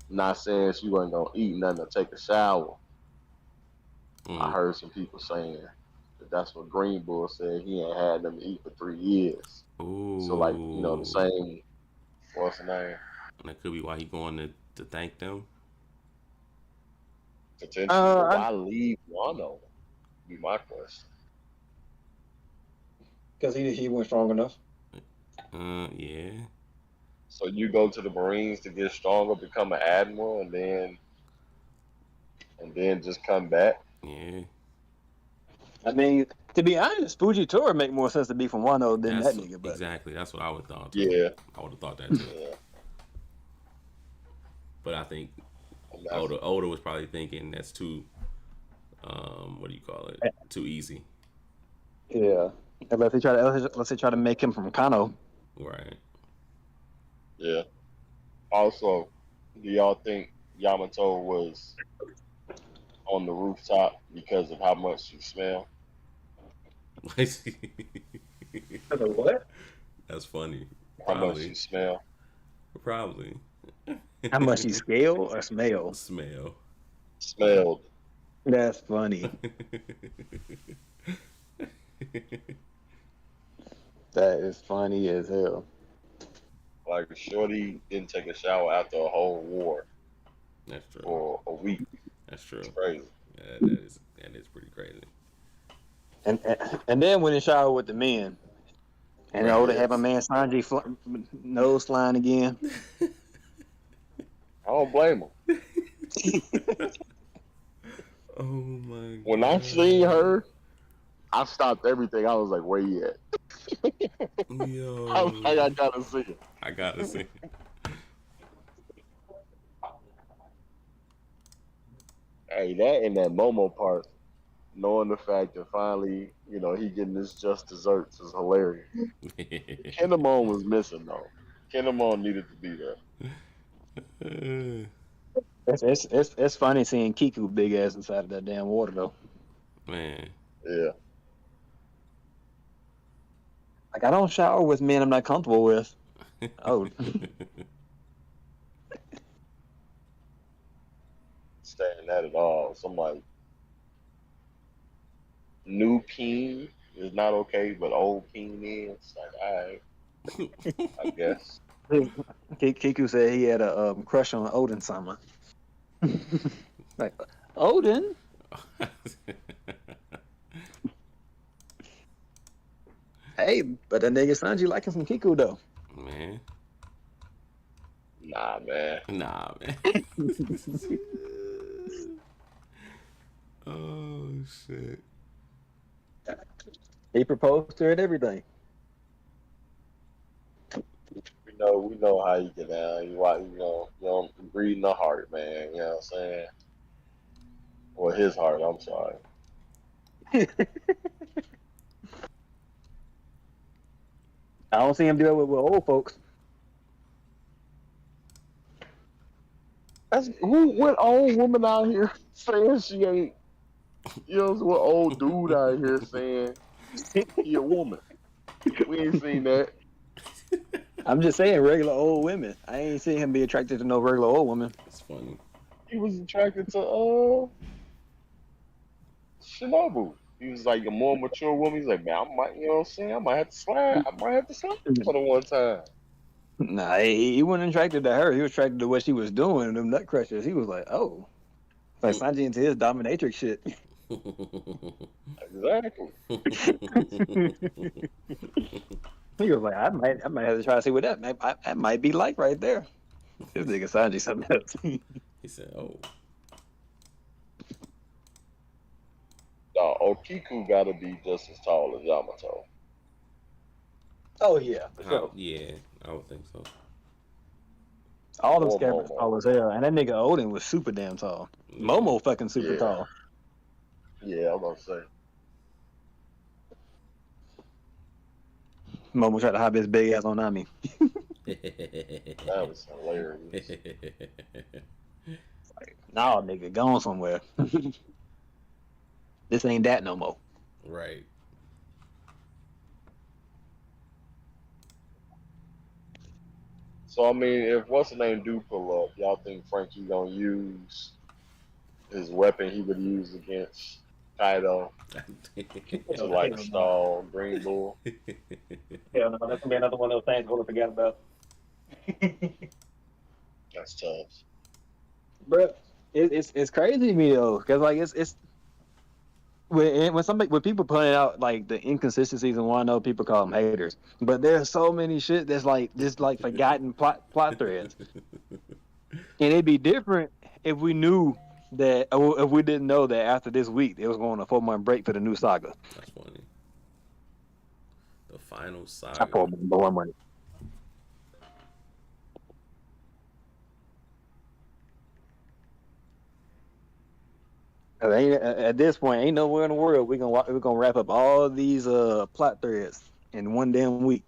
[SPEAKER 3] Not saying she wasn't gonna eat nothing or take a shower. I heard some people saying that that's what Green Bull said. He ain't had them to eat for 3 years.
[SPEAKER 1] Ooh.
[SPEAKER 3] So like, the same. What's the name?
[SPEAKER 1] That could be why he going to thank them.
[SPEAKER 3] Potentially. Why leave Wano? Be my question.
[SPEAKER 5] Because he wasn't strong enough.
[SPEAKER 1] Yeah.
[SPEAKER 3] So you go to the Marines to get stronger, become an admiral, and then just come back.
[SPEAKER 1] Yeah.
[SPEAKER 5] I mean, to be honest, Fujitora make more sense to be from Wano than that nigga. But
[SPEAKER 1] Exactly. That's what I would have thought. Too.
[SPEAKER 3] Yeah.
[SPEAKER 1] I would have thought that too.
[SPEAKER 3] Yeah.
[SPEAKER 1] But I think Oda was probably thinking that's too, what do you call it? Too easy.
[SPEAKER 5] yeah, unless they try to make him from Kano.
[SPEAKER 1] Right.
[SPEAKER 3] Yeah. Also, do y'all think Yamato was on the rooftop because of how much you smell?
[SPEAKER 5] What?
[SPEAKER 1] That's funny.
[SPEAKER 3] How much
[SPEAKER 1] Probably.
[SPEAKER 3] you smell?
[SPEAKER 1] Probably.
[SPEAKER 5] How much he scale or smell?
[SPEAKER 1] Smell.
[SPEAKER 3] Smelled.
[SPEAKER 5] That's funny. That is funny as hell.
[SPEAKER 3] Like Shorty didn't take a shower after a whole war
[SPEAKER 1] That's true.
[SPEAKER 3] for a week.
[SPEAKER 1] That's true.
[SPEAKER 3] It's crazy.
[SPEAKER 1] Yeah, that is pretty crazy.
[SPEAKER 5] And then went in shower with the men. And
[SPEAKER 1] Right.
[SPEAKER 5] Oda have my man Sanji nose flying again.
[SPEAKER 3] I don't blame him.
[SPEAKER 1] Oh my god.
[SPEAKER 3] When I seen her, I stopped everything. I was like, where you at?
[SPEAKER 1] Yo.
[SPEAKER 3] I was like, I gotta see it.
[SPEAKER 1] I gotta see.
[SPEAKER 3] Hey, that and that Momo part, knowing the fact that finally, he getting his just desserts is hilarious. Kinemon was missing though. Kinemon needed to be there.
[SPEAKER 5] It's funny seeing Kiku big ass inside of that damn water though.
[SPEAKER 1] Man.
[SPEAKER 3] Yeah.
[SPEAKER 5] Like I don't shower with men I'm not comfortable with. Oh,
[SPEAKER 3] Staying that at all. So I'm like, new peen is not okay, but old peen is. Like, alright, I guess.
[SPEAKER 5] Kiku said he had a crush on Odin Sama. Like Odin? Hey, but that nigga Sanji liking some Kiku though.
[SPEAKER 1] Man.
[SPEAKER 3] Nah, man.
[SPEAKER 1] Nah, man. Oh shit.
[SPEAKER 5] He proposed to her and everything.
[SPEAKER 3] We know how you get down. You breathing the heart, man. You know what I'm saying? Or his heart. I'm sorry.
[SPEAKER 5] I don't see him do it with old folks.
[SPEAKER 3] That's what old woman out here saying she ain't. You know what old dude out here saying he a woman. We ain't seen that.
[SPEAKER 5] I'm just saying regular old women. I ain't seen him be attracted to no regular old woman.
[SPEAKER 1] It's funny.
[SPEAKER 3] He was attracted to Shinobu. He was like a more mature woman. He's like, man, I might, you know what I'm saying? I might have to slide for the one time.
[SPEAKER 5] Nah, he wasn't attracted to her. He was attracted to what she was doing, them nut crushers. He was like, oh. Like Sanji into his dominatrix shit.
[SPEAKER 3] Exactly.
[SPEAKER 5] He was like, I might have to try to see what that might be like right there. This nigga Sanji something else.
[SPEAKER 1] He said, "Oh,
[SPEAKER 3] No, Okiku gotta be just as tall as Yamato.
[SPEAKER 5] Oh yeah, for sure.
[SPEAKER 1] yeah, I would think so."
[SPEAKER 5] All them
[SPEAKER 3] Or
[SPEAKER 5] scabbards
[SPEAKER 3] Momo.
[SPEAKER 5] tall as hell, and that nigga Odin was super damn tall. Momo fucking super
[SPEAKER 3] Yeah.
[SPEAKER 5] tall.
[SPEAKER 3] Yeah, I'm gonna say.
[SPEAKER 5] Momo tried to hide his big ass on Nami.
[SPEAKER 3] That was hilarious.
[SPEAKER 5] Like, nah, nigga, going somewhere. This ain't that no more.
[SPEAKER 1] Right.
[SPEAKER 3] So I mean, if what's the name do pull up, y'all think Frankie gonna use his weapon he would use against Kaido to like stall Green Bull?
[SPEAKER 5] Yeah, no, that's gonna be another one of those things we're gonna forget about.
[SPEAKER 3] That's tough.
[SPEAKER 5] But it's crazy to me though, because like it's when people point out like the inconsistencies and want to know, people call them haters. But there's so many shit that's like just like forgotten plot threads, and it'd be different if we knew that, or if we didn't know that after this week it was going on a 4-month break for the new saga.
[SPEAKER 1] That's funny. The final
[SPEAKER 5] I
[SPEAKER 1] saga.
[SPEAKER 5] pulled the 1 month. At this point, ain't nowhere in the world we're gonna wrap up all these plot threads in one damn week.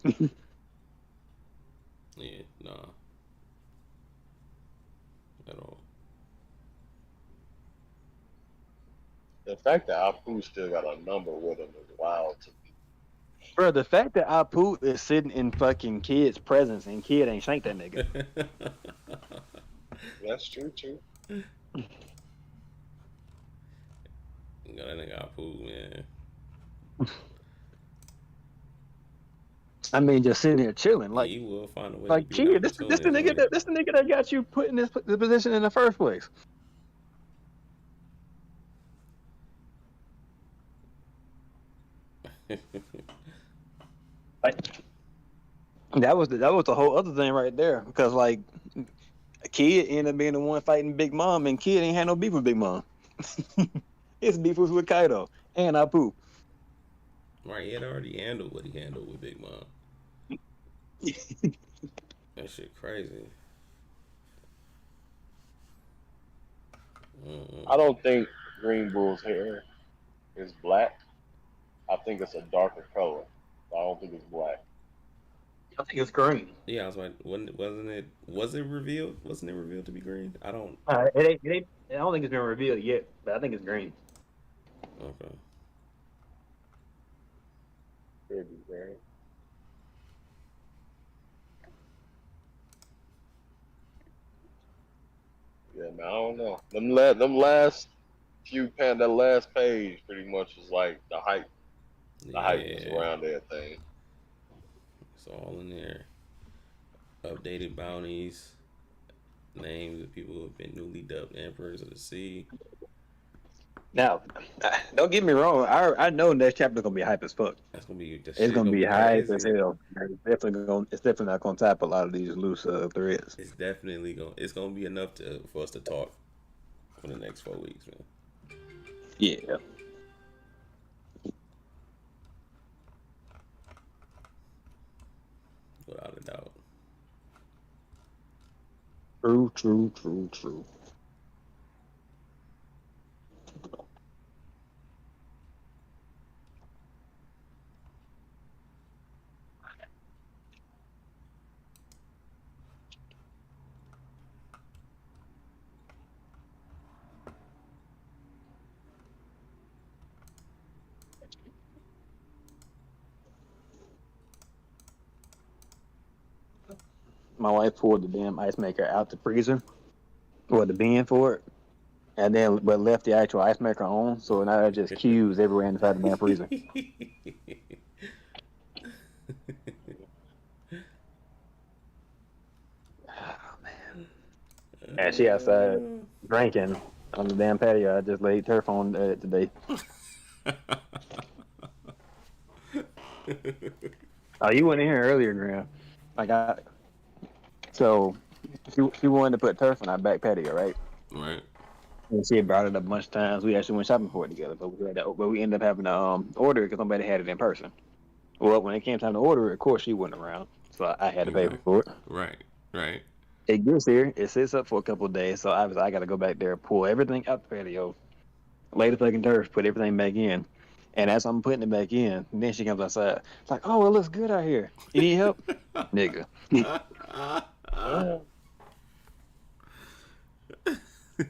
[SPEAKER 1] Yeah, nah. At all.
[SPEAKER 3] The fact that Apu still got a number with him is wild to me.
[SPEAKER 5] Bro, the fact that Apu is sitting in fucking Kid's presence and Kid ain't shanked that nigga.
[SPEAKER 3] That's true too.
[SPEAKER 1] Got that nigga Apu, man.
[SPEAKER 5] I mean, just sitting here chilling, like,
[SPEAKER 1] He will find a way
[SPEAKER 5] like
[SPEAKER 1] to be
[SPEAKER 5] Kid. This the nigga that got you put in the position in the first place. Like, that was the whole other thing right there, because like Kid ended up being the one fighting Big Mom, and Kid ain't had no beef with Big Mom. His beef was with Kaido and Apu.
[SPEAKER 1] Right, he had already handled what he handled with Big Mom. That shit crazy.
[SPEAKER 3] I don't think Green Bull's hair is black. I think it's a darker color. I don't think it's black.
[SPEAKER 5] I think it's green.
[SPEAKER 1] Yeah, I was like, wasn't it? Was it revealed? Wasn't it revealed to be green? I don't.
[SPEAKER 5] It ain't. I don't think it's been revealed yet, but I think it's green.
[SPEAKER 1] Okay.
[SPEAKER 3] Could be, man. Yeah, man, I don't know. Them last that last page pretty much was like the hype was
[SPEAKER 1] Yeah,
[SPEAKER 3] around everything.
[SPEAKER 1] it's all in there. Updated bounties, names of people who have been newly dubbed emperors of the sea.
[SPEAKER 5] Now, don't get me wrong. I know next chapter gonna be hype as fuck.
[SPEAKER 1] That's gonna be the
[SPEAKER 5] It's
[SPEAKER 1] shit.
[SPEAKER 5] gonna
[SPEAKER 1] Gonna
[SPEAKER 5] be
[SPEAKER 1] be
[SPEAKER 5] hype as
[SPEAKER 1] crazy.
[SPEAKER 5] hell. It's definitely not gonna tap a lot of these loose threads.
[SPEAKER 1] It's definitely gonna. It's gonna be enough for us to talk for the next 4 weeks, man.
[SPEAKER 5] Yeah.
[SPEAKER 1] Without a doubt.
[SPEAKER 5] True, true, true, true. My wife pulled the damn ice maker out the freezer, or the bin for it, and then but left the actual ice maker on. So now there's just cubes everywhere inside the damn freezer. Oh man. And she outside drinking on the damn patio. I just laid turf on today. Oh, you went in here earlier, Graham. Like so she wanted to put turf on our back patio, right?
[SPEAKER 1] Right.
[SPEAKER 5] And she had brought it up a bunch of times. We actually went shopping for it together, but we ended up having to order it because nobody had it in person. Well, when it came time to order it, of course she wasn't around, so I had to pay
[SPEAKER 1] Exactly.
[SPEAKER 5] for it.
[SPEAKER 1] Right. Right.
[SPEAKER 5] It gets here, it sits up for a couple of days, so I got to go back there, pull everything out the patio, lay the fucking turf, put everything back in. And as I'm putting it back in, then she comes outside. It's like, oh, it looks good out here. You need help? Nigga.
[SPEAKER 3] Yeah.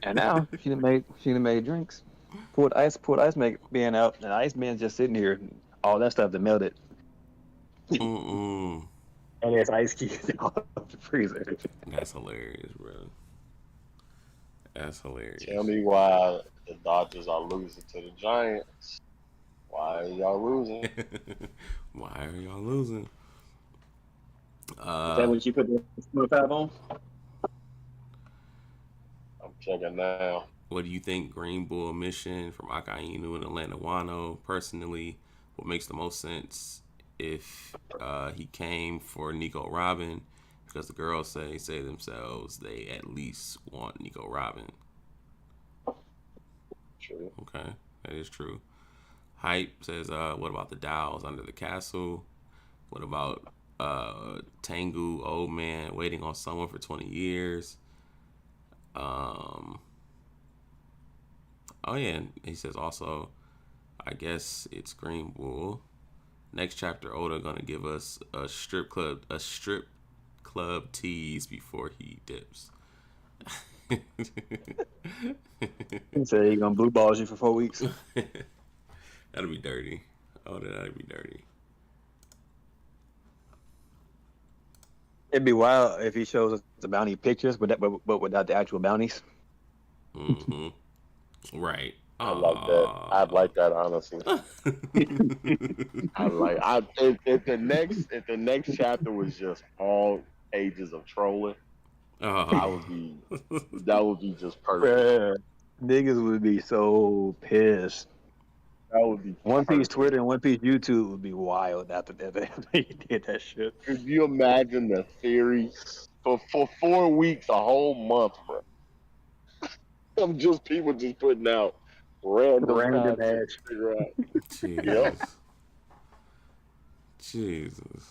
[SPEAKER 5] And now she done made drinks. Poured ice make being out, and the ice man's just sitting here, all that stuff that melted.
[SPEAKER 1] Mm-mm.
[SPEAKER 5] And there's ice cubes out of the freezer.
[SPEAKER 1] That's hilarious, bro. That's hilarious.
[SPEAKER 3] Tell me why the Dodgers are losing to the Giants. Why are y'all losing?
[SPEAKER 1] Why are y'all losing?
[SPEAKER 5] Is that what you put the Smurf out on?
[SPEAKER 3] I'm checking now.
[SPEAKER 1] What do you think Green Bull mission from Akainu and Atlanta Wano? Personally, what makes the most sense if he came for Nico Robin? Because the girls say themselves they at least want Nico Robin.
[SPEAKER 3] True.
[SPEAKER 1] Okay, that is true. Hype says, what about the Dows under the castle? What about Tengu, old man, waiting on someone for 20 years? Oh yeah, and he says also, I guess it's Green Bull. Next chapter, Oda gonna give us a strip club tease before he dips.
[SPEAKER 5] He said he gonna blue balls you for 4 weeks.
[SPEAKER 1] That'll be dirty. Oda, that'll be dirty.
[SPEAKER 5] It'd be wild if he shows us the bounty pictures, but without the actual bounties.
[SPEAKER 1] Mm-hmm. Right.
[SPEAKER 3] I like that. I'd like that honestly. If the next chapter was just all pages of trolling, that would be just perfect.
[SPEAKER 5] Bruh, niggas would be so pissed.
[SPEAKER 3] That would be
[SPEAKER 5] One Piece
[SPEAKER 3] perfect.
[SPEAKER 5] Twitter and One Piece YouTube would be wild after they did that shit.
[SPEAKER 3] Could you imagine the theory for 4 weeks, a whole month, bro? Of just people just putting out random
[SPEAKER 5] Random
[SPEAKER 3] content
[SPEAKER 5] ass.
[SPEAKER 3] to figure out.
[SPEAKER 1] Jesus.
[SPEAKER 3] Yep.
[SPEAKER 1] Jesus.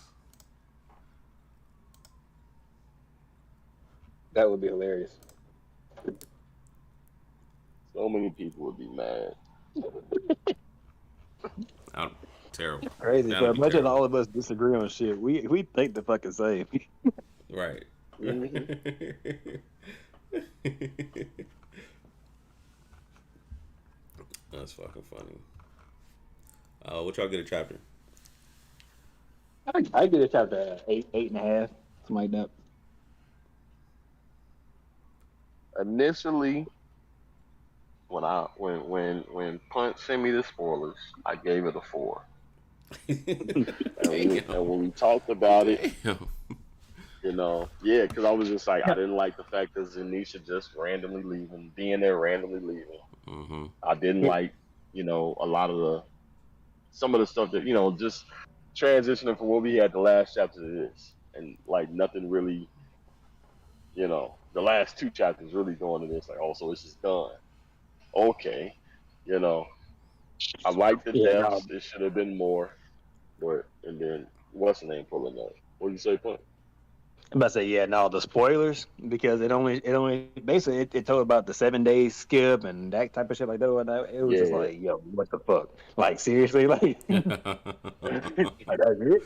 [SPEAKER 5] That would be hilarious.
[SPEAKER 3] So many people would be mad.
[SPEAKER 1] Terrible.
[SPEAKER 5] Crazy,
[SPEAKER 1] That'd
[SPEAKER 5] but
[SPEAKER 1] be
[SPEAKER 5] much of
[SPEAKER 1] terrible.
[SPEAKER 5] all of us disagree on shit. We think the fucking same.
[SPEAKER 1] Right. That's fucking funny. What y'all get a chapter?
[SPEAKER 5] I give it a chapter 8.5, something like that.
[SPEAKER 3] Initially, when Punch sent me the spoilers, I gave it a 4. And when we talked about it,
[SPEAKER 1] Damn.
[SPEAKER 3] yeah, because I was just like, I didn't like the fact that Zanisha just randomly leaving, being there randomly leaving.
[SPEAKER 1] Mm-hmm.
[SPEAKER 3] I didn't like, a lot of some of the stuff that, just transitioning from what we had the last chapter to this. And like nothing really, the last 2 chapters really going to this, like, oh, so it's just done. Okay. You know, I like the
[SPEAKER 5] Yeah, no,
[SPEAKER 3] deaths. It should have been more. And then what's the name pulling up? What do you say, Punch?
[SPEAKER 5] I'm about to say, yeah, no, the spoilers, because it only basically it told about the 7 days skip and that type of shit like that. It was just
[SPEAKER 3] Yeah.
[SPEAKER 5] like, yo, what the fuck? Like, seriously? Like, like that's it?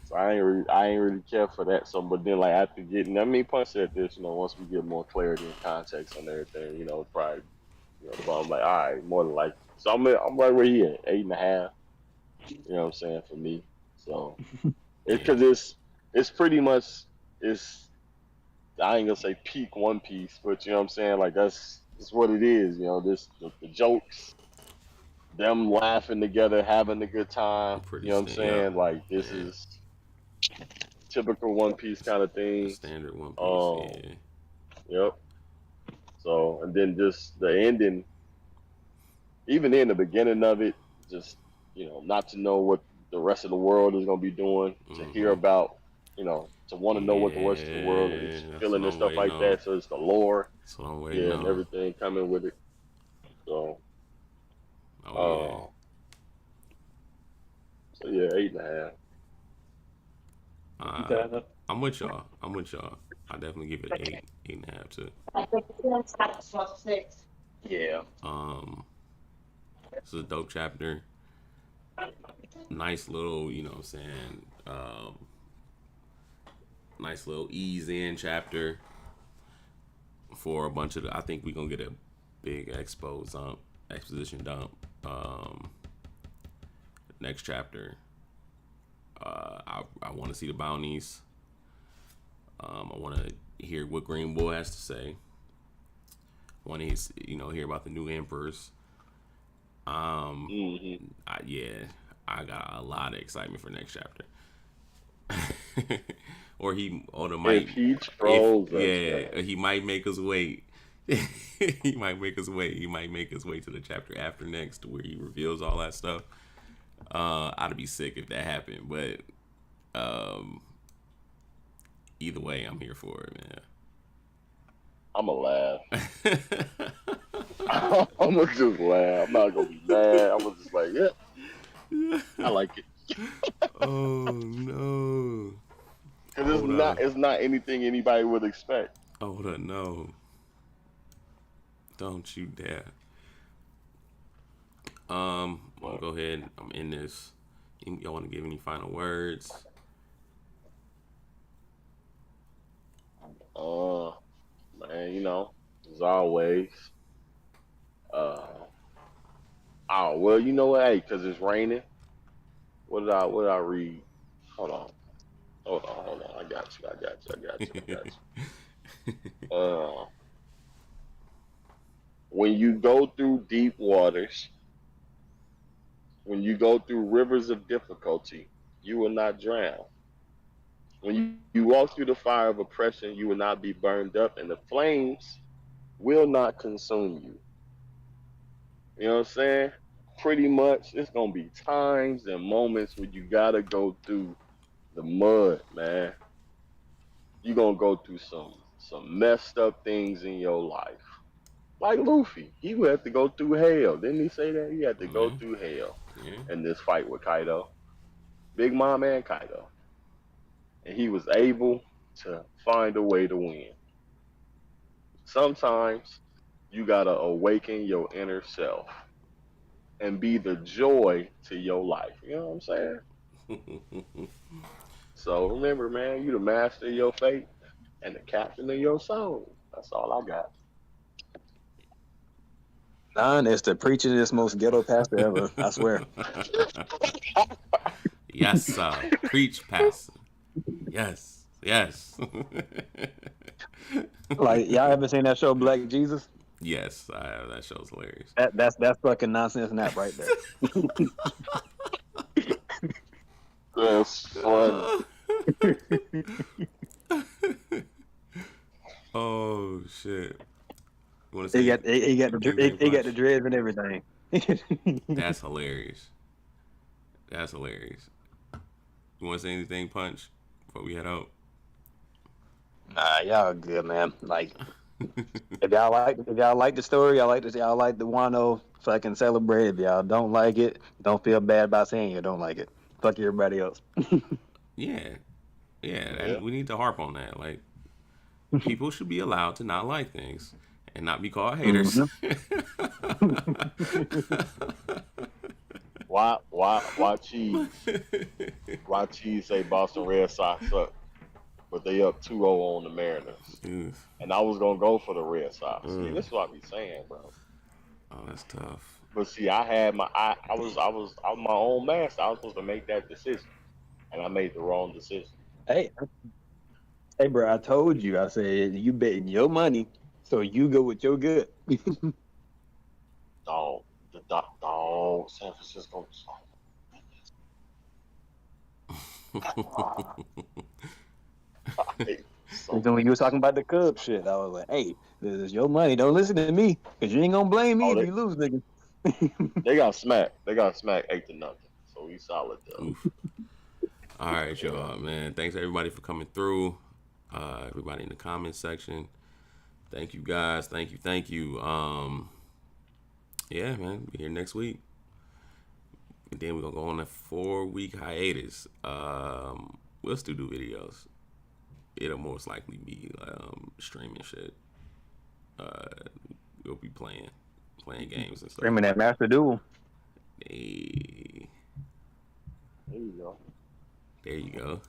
[SPEAKER 3] So I ain't really care for that. So, but then like after getting, I mean, Punch said this, once we get more clarity and context on everything, probably, so I'm like, all right, more than like, so I'm right where he at, 8.5. You know what I'm saying, for me. So it's because it's pretty much it's I ain't gonna say peak One Piece, but you know what I'm saying, like that's what it is. The jokes, them laughing together, having a good time.
[SPEAKER 1] Pretty
[SPEAKER 3] You know what I'm saying?
[SPEAKER 1] yeah.
[SPEAKER 3] Like this
[SPEAKER 1] Yeah.
[SPEAKER 3] is typical One Piece kind of
[SPEAKER 1] The
[SPEAKER 3] thing.
[SPEAKER 1] standard One Piece, yeah.
[SPEAKER 3] Yep. So and then just the ending, even in the beginning of it, just not to know what the rest of the world is gonna be doing, to hear about, to want to know what the rest of the world is
[SPEAKER 1] Yeah, that's
[SPEAKER 3] feeling
[SPEAKER 1] what
[SPEAKER 3] and
[SPEAKER 1] I'm
[SPEAKER 3] stuff
[SPEAKER 1] waiting
[SPEAKER 3] like
[SPEAKER 1] on.
[SPEAKER 3] that. So it's the lore,
[SPEAKER 1] That's what I'm waiting
[SPEAKER 3] and
[SPEAKER 1] on.
[SPEAKER 3] everything coming with it. So,
[SPEAKER 1] Oh,
[SPEAKER 3] so yeah, 8.5.
[SPEAKER 1] yeah. I'm with y'all. I definitely give it 8.5 too.
[SPEAKER 4] I think that's what 6.
[SPEAKER 5] Yeah.
[SPEAKER 1] This is a dope chapter. Nice little, you know what I'm saying, nice little ease in chapter for a bunch of I think we're gonna get a big exposition dump. Next chapter. I want to see the bounties. I want to hear what Green Boy has to say. I want to hear about the new emperors. I got a lot of excitement for next chapter. Or
[SPEAKER 3] If he trolls us,
[SPEAKER 1] he might make us wait. He might make us wait. He might make us wait to the chapter after next, where he reveals all that stuff. I'd be sick if that happened, but either way, I'm here for it, man.
[SPEAKER 3] I'ma laugh. I'ma just laugh. I'm not gonna be mad. I'm just like, yeah, I like it.
[SPEAKER 1] Oh no!
[SPEAKER 3] Because it's not anything anybody would expect.
[SPEAKER 1] Hold on, no! Don't you dare! I'll go ahead. I'm in this. Y'all want to give any final words?
[SPEAKER 3] Man, as always. Oh well, you know what? Hey, because it's raining. What did I read? Hold on. I got you. When you go through deep waters, when you go through rivers of difficulty, you will not drown. When you walk through the fire of oppression, you will not be burned up, and the flames will not consume you. You know what I'm saying? Pretty much, it's gonna be times and moments where you gotta go through the mud, man. You're gonna go through some messed up things in your life. Like Luffy, he would have to go through hell. Didn't he say that? He had to go through hell in this fight with Kaido. Big Mom and Kaido. And he was able to find a way to win. Sometimes you gotta awaken your inner self and be the joy to your life. You know what I'm saying? So remember, man, you the master of your fate and the captain of your soul. That's all I got.
[SPEAKER 5] None is the preachingest, most ghetto pastor ever. I swear.
[SPEAKER 1] Yes, sir. Preach, pastor. Yes, yes.
[SPEAKER 5] Like y'all ever seen that show Black Jesus?
[SPEAKER 1] Yes, I have. That show's hilarious.
[SPEAKER 5] That's fucking nonsense nap right there.
[SPEAKER 3] That's funny.
[SPEAKER 1] Oh shit! You want to
[SPEAKER 5] He
[SPEAKER 1] say
[SPEAKER 5] got he got
[SPEAKER 1] anything,
[SPEAKER 5] he got the
[SPEAKER 1] Punch?
[SPEAKER 5] dreads and everything.
[SPEAKER 1] That's hilarious. That's hilarious. You want to say anything, Punch, before we head out?
[SPEAKER 5] Nah, y'all good, man. Like if y'all like the story, y'all like the Wano fucking celebrate. If y'all don't like it, don't feel bad about saying you don't like it. Fuck everybody else.
[SPEAKER 1] Yeah,
[SPEAKER 3] Yeah.
[SPEAKER 1] and we need to harp on that. Like, people should be allowed to not like things and not be called haters.
[SPEAKER 3] Why cheese? Why cheese say Boston Red Sox up, but they up 2-0 on the Mariners?
[SPEAKER 1] Oof.
[SPEAKER 3] And I was gonna go for the Red Sox. See,
[SPEAKER 1] Mm.
[SPEAKER 3] this is what I be saying, bro.
[SPEAKER 1] Oh, that's tough.
[SPEAKER 3] But see, I was my own master. I was supposed to make that decision, and I made the wrong decision.
[SPEAKER 5] Hey, bro, I told you. I said you betting your money, so you go with your good.
[SPEAKER 3] Dog, San Francisco. So
[SPEAKER 5] When you was talking about the Cubs shit, I was like, hey, this is your money. Don't listen to me, because you ain't gonna blame me if you lose, nigga.
[SPEAKER 3] they got smacked. They got smacked 8-0. So we solid though.
[SPEAKER 1] Oof. All right, y'all, man. Thanks everybody for coming through. Everybody in the comment section. Thank you guys. Thank you. Yeah, man. Be here next week. And then we're gonna go on a 4-week hiatus. We'll still do videos. It'll most likely be streaming shit. We'll be playing games and stuff.
[SPEAKER 5] Screaming that Master Duel.
[SPEAKER 1] Hey,
[SPEAKER 3] There you go.
[SPEAKER 1] there you go.